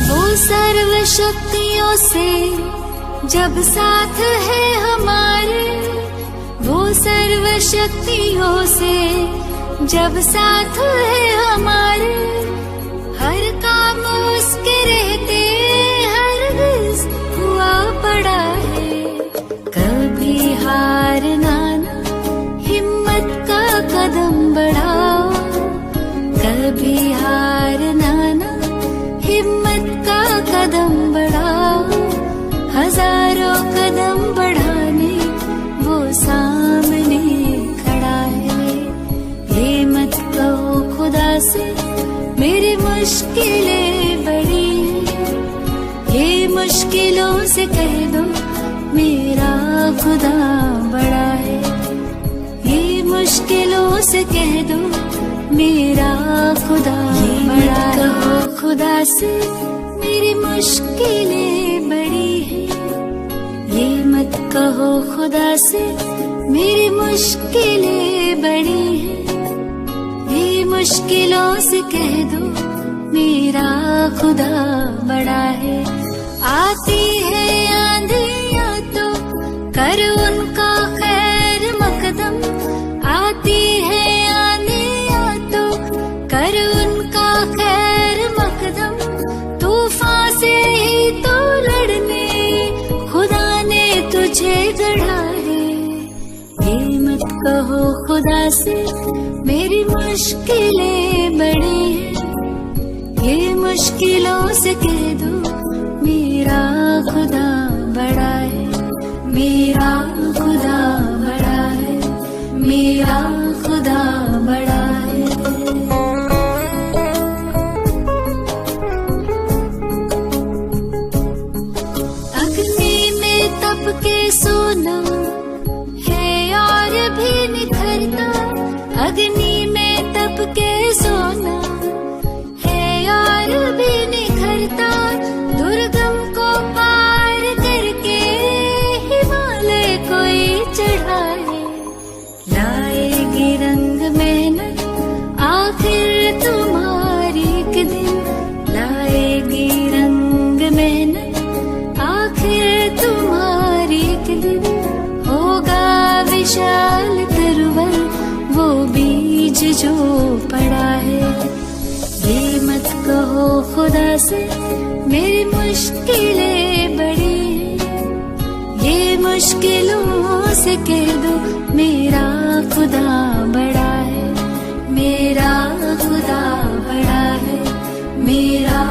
वो सर्व शक्तियों से जब साथ है हमारे, वो सर्व शक्तियों से जब साथ है हमारे, हर काम उसके रहते हरगिज़ हुआ पड़ा है। कभी हारना ना, हिम्मत का कदम बढ़ाओ, कभी हारना ना, हिम्मत का कदम बढ़ाओ। हजारों कदम बढ़ाने वो सामने खड़ा है। ये मत कहो खुदा से मेरी मुश्किलें बड़ी हैं, ये मुश्किलों से कह दो मेरा खुदा बड़ा है, ये मुश्किलों से कह दो मेरा खुदा बड़ा है। कहो खुदा से मेरी मुश्किलें बड़ी हैं, ये मत कहो खुदा से मेरी मुश्किलें बड़ी हैं, ये मुश्किलों से कह दो मेरा खुदा बड़ा है। आती है आंधियां तो कर उनका खैर मकदम, आती है आंधियां तो कर उनका खैर मकदम। तूफान से ही तो लड़ने खुदा ने तुझे गढ़ा है। ये मत कहो खुदा से मेरी मुश्किलें बड़ी हैं, ये मुश्किलों से कह दो मेरा खुदा बड़ा है, मेरा खुदा बड़ा है, मेरा खुदा बड़ा है। अग्नि में तप के सोना है और भी निखरता, अग्नि में तप के सोना है और भी निखरता। दुर्गम को पार करके हिमालय कोई चढ़ाए, लाएगी रंग मेहनत आखिर तुम्हारी एक दिन, लाएगी रंग मेहनत आखिर तुम्हारी एक दिन। होगा विशाल तरुवर वो बीज जो पड़ा है। ये मत कहो खुदा से मेरी मुश्किलें बड़ी हैं, ये मुश्किलों से कह दो मेरा खुदा बड़ा है, मेरा खुदा बड़ा है, मेरा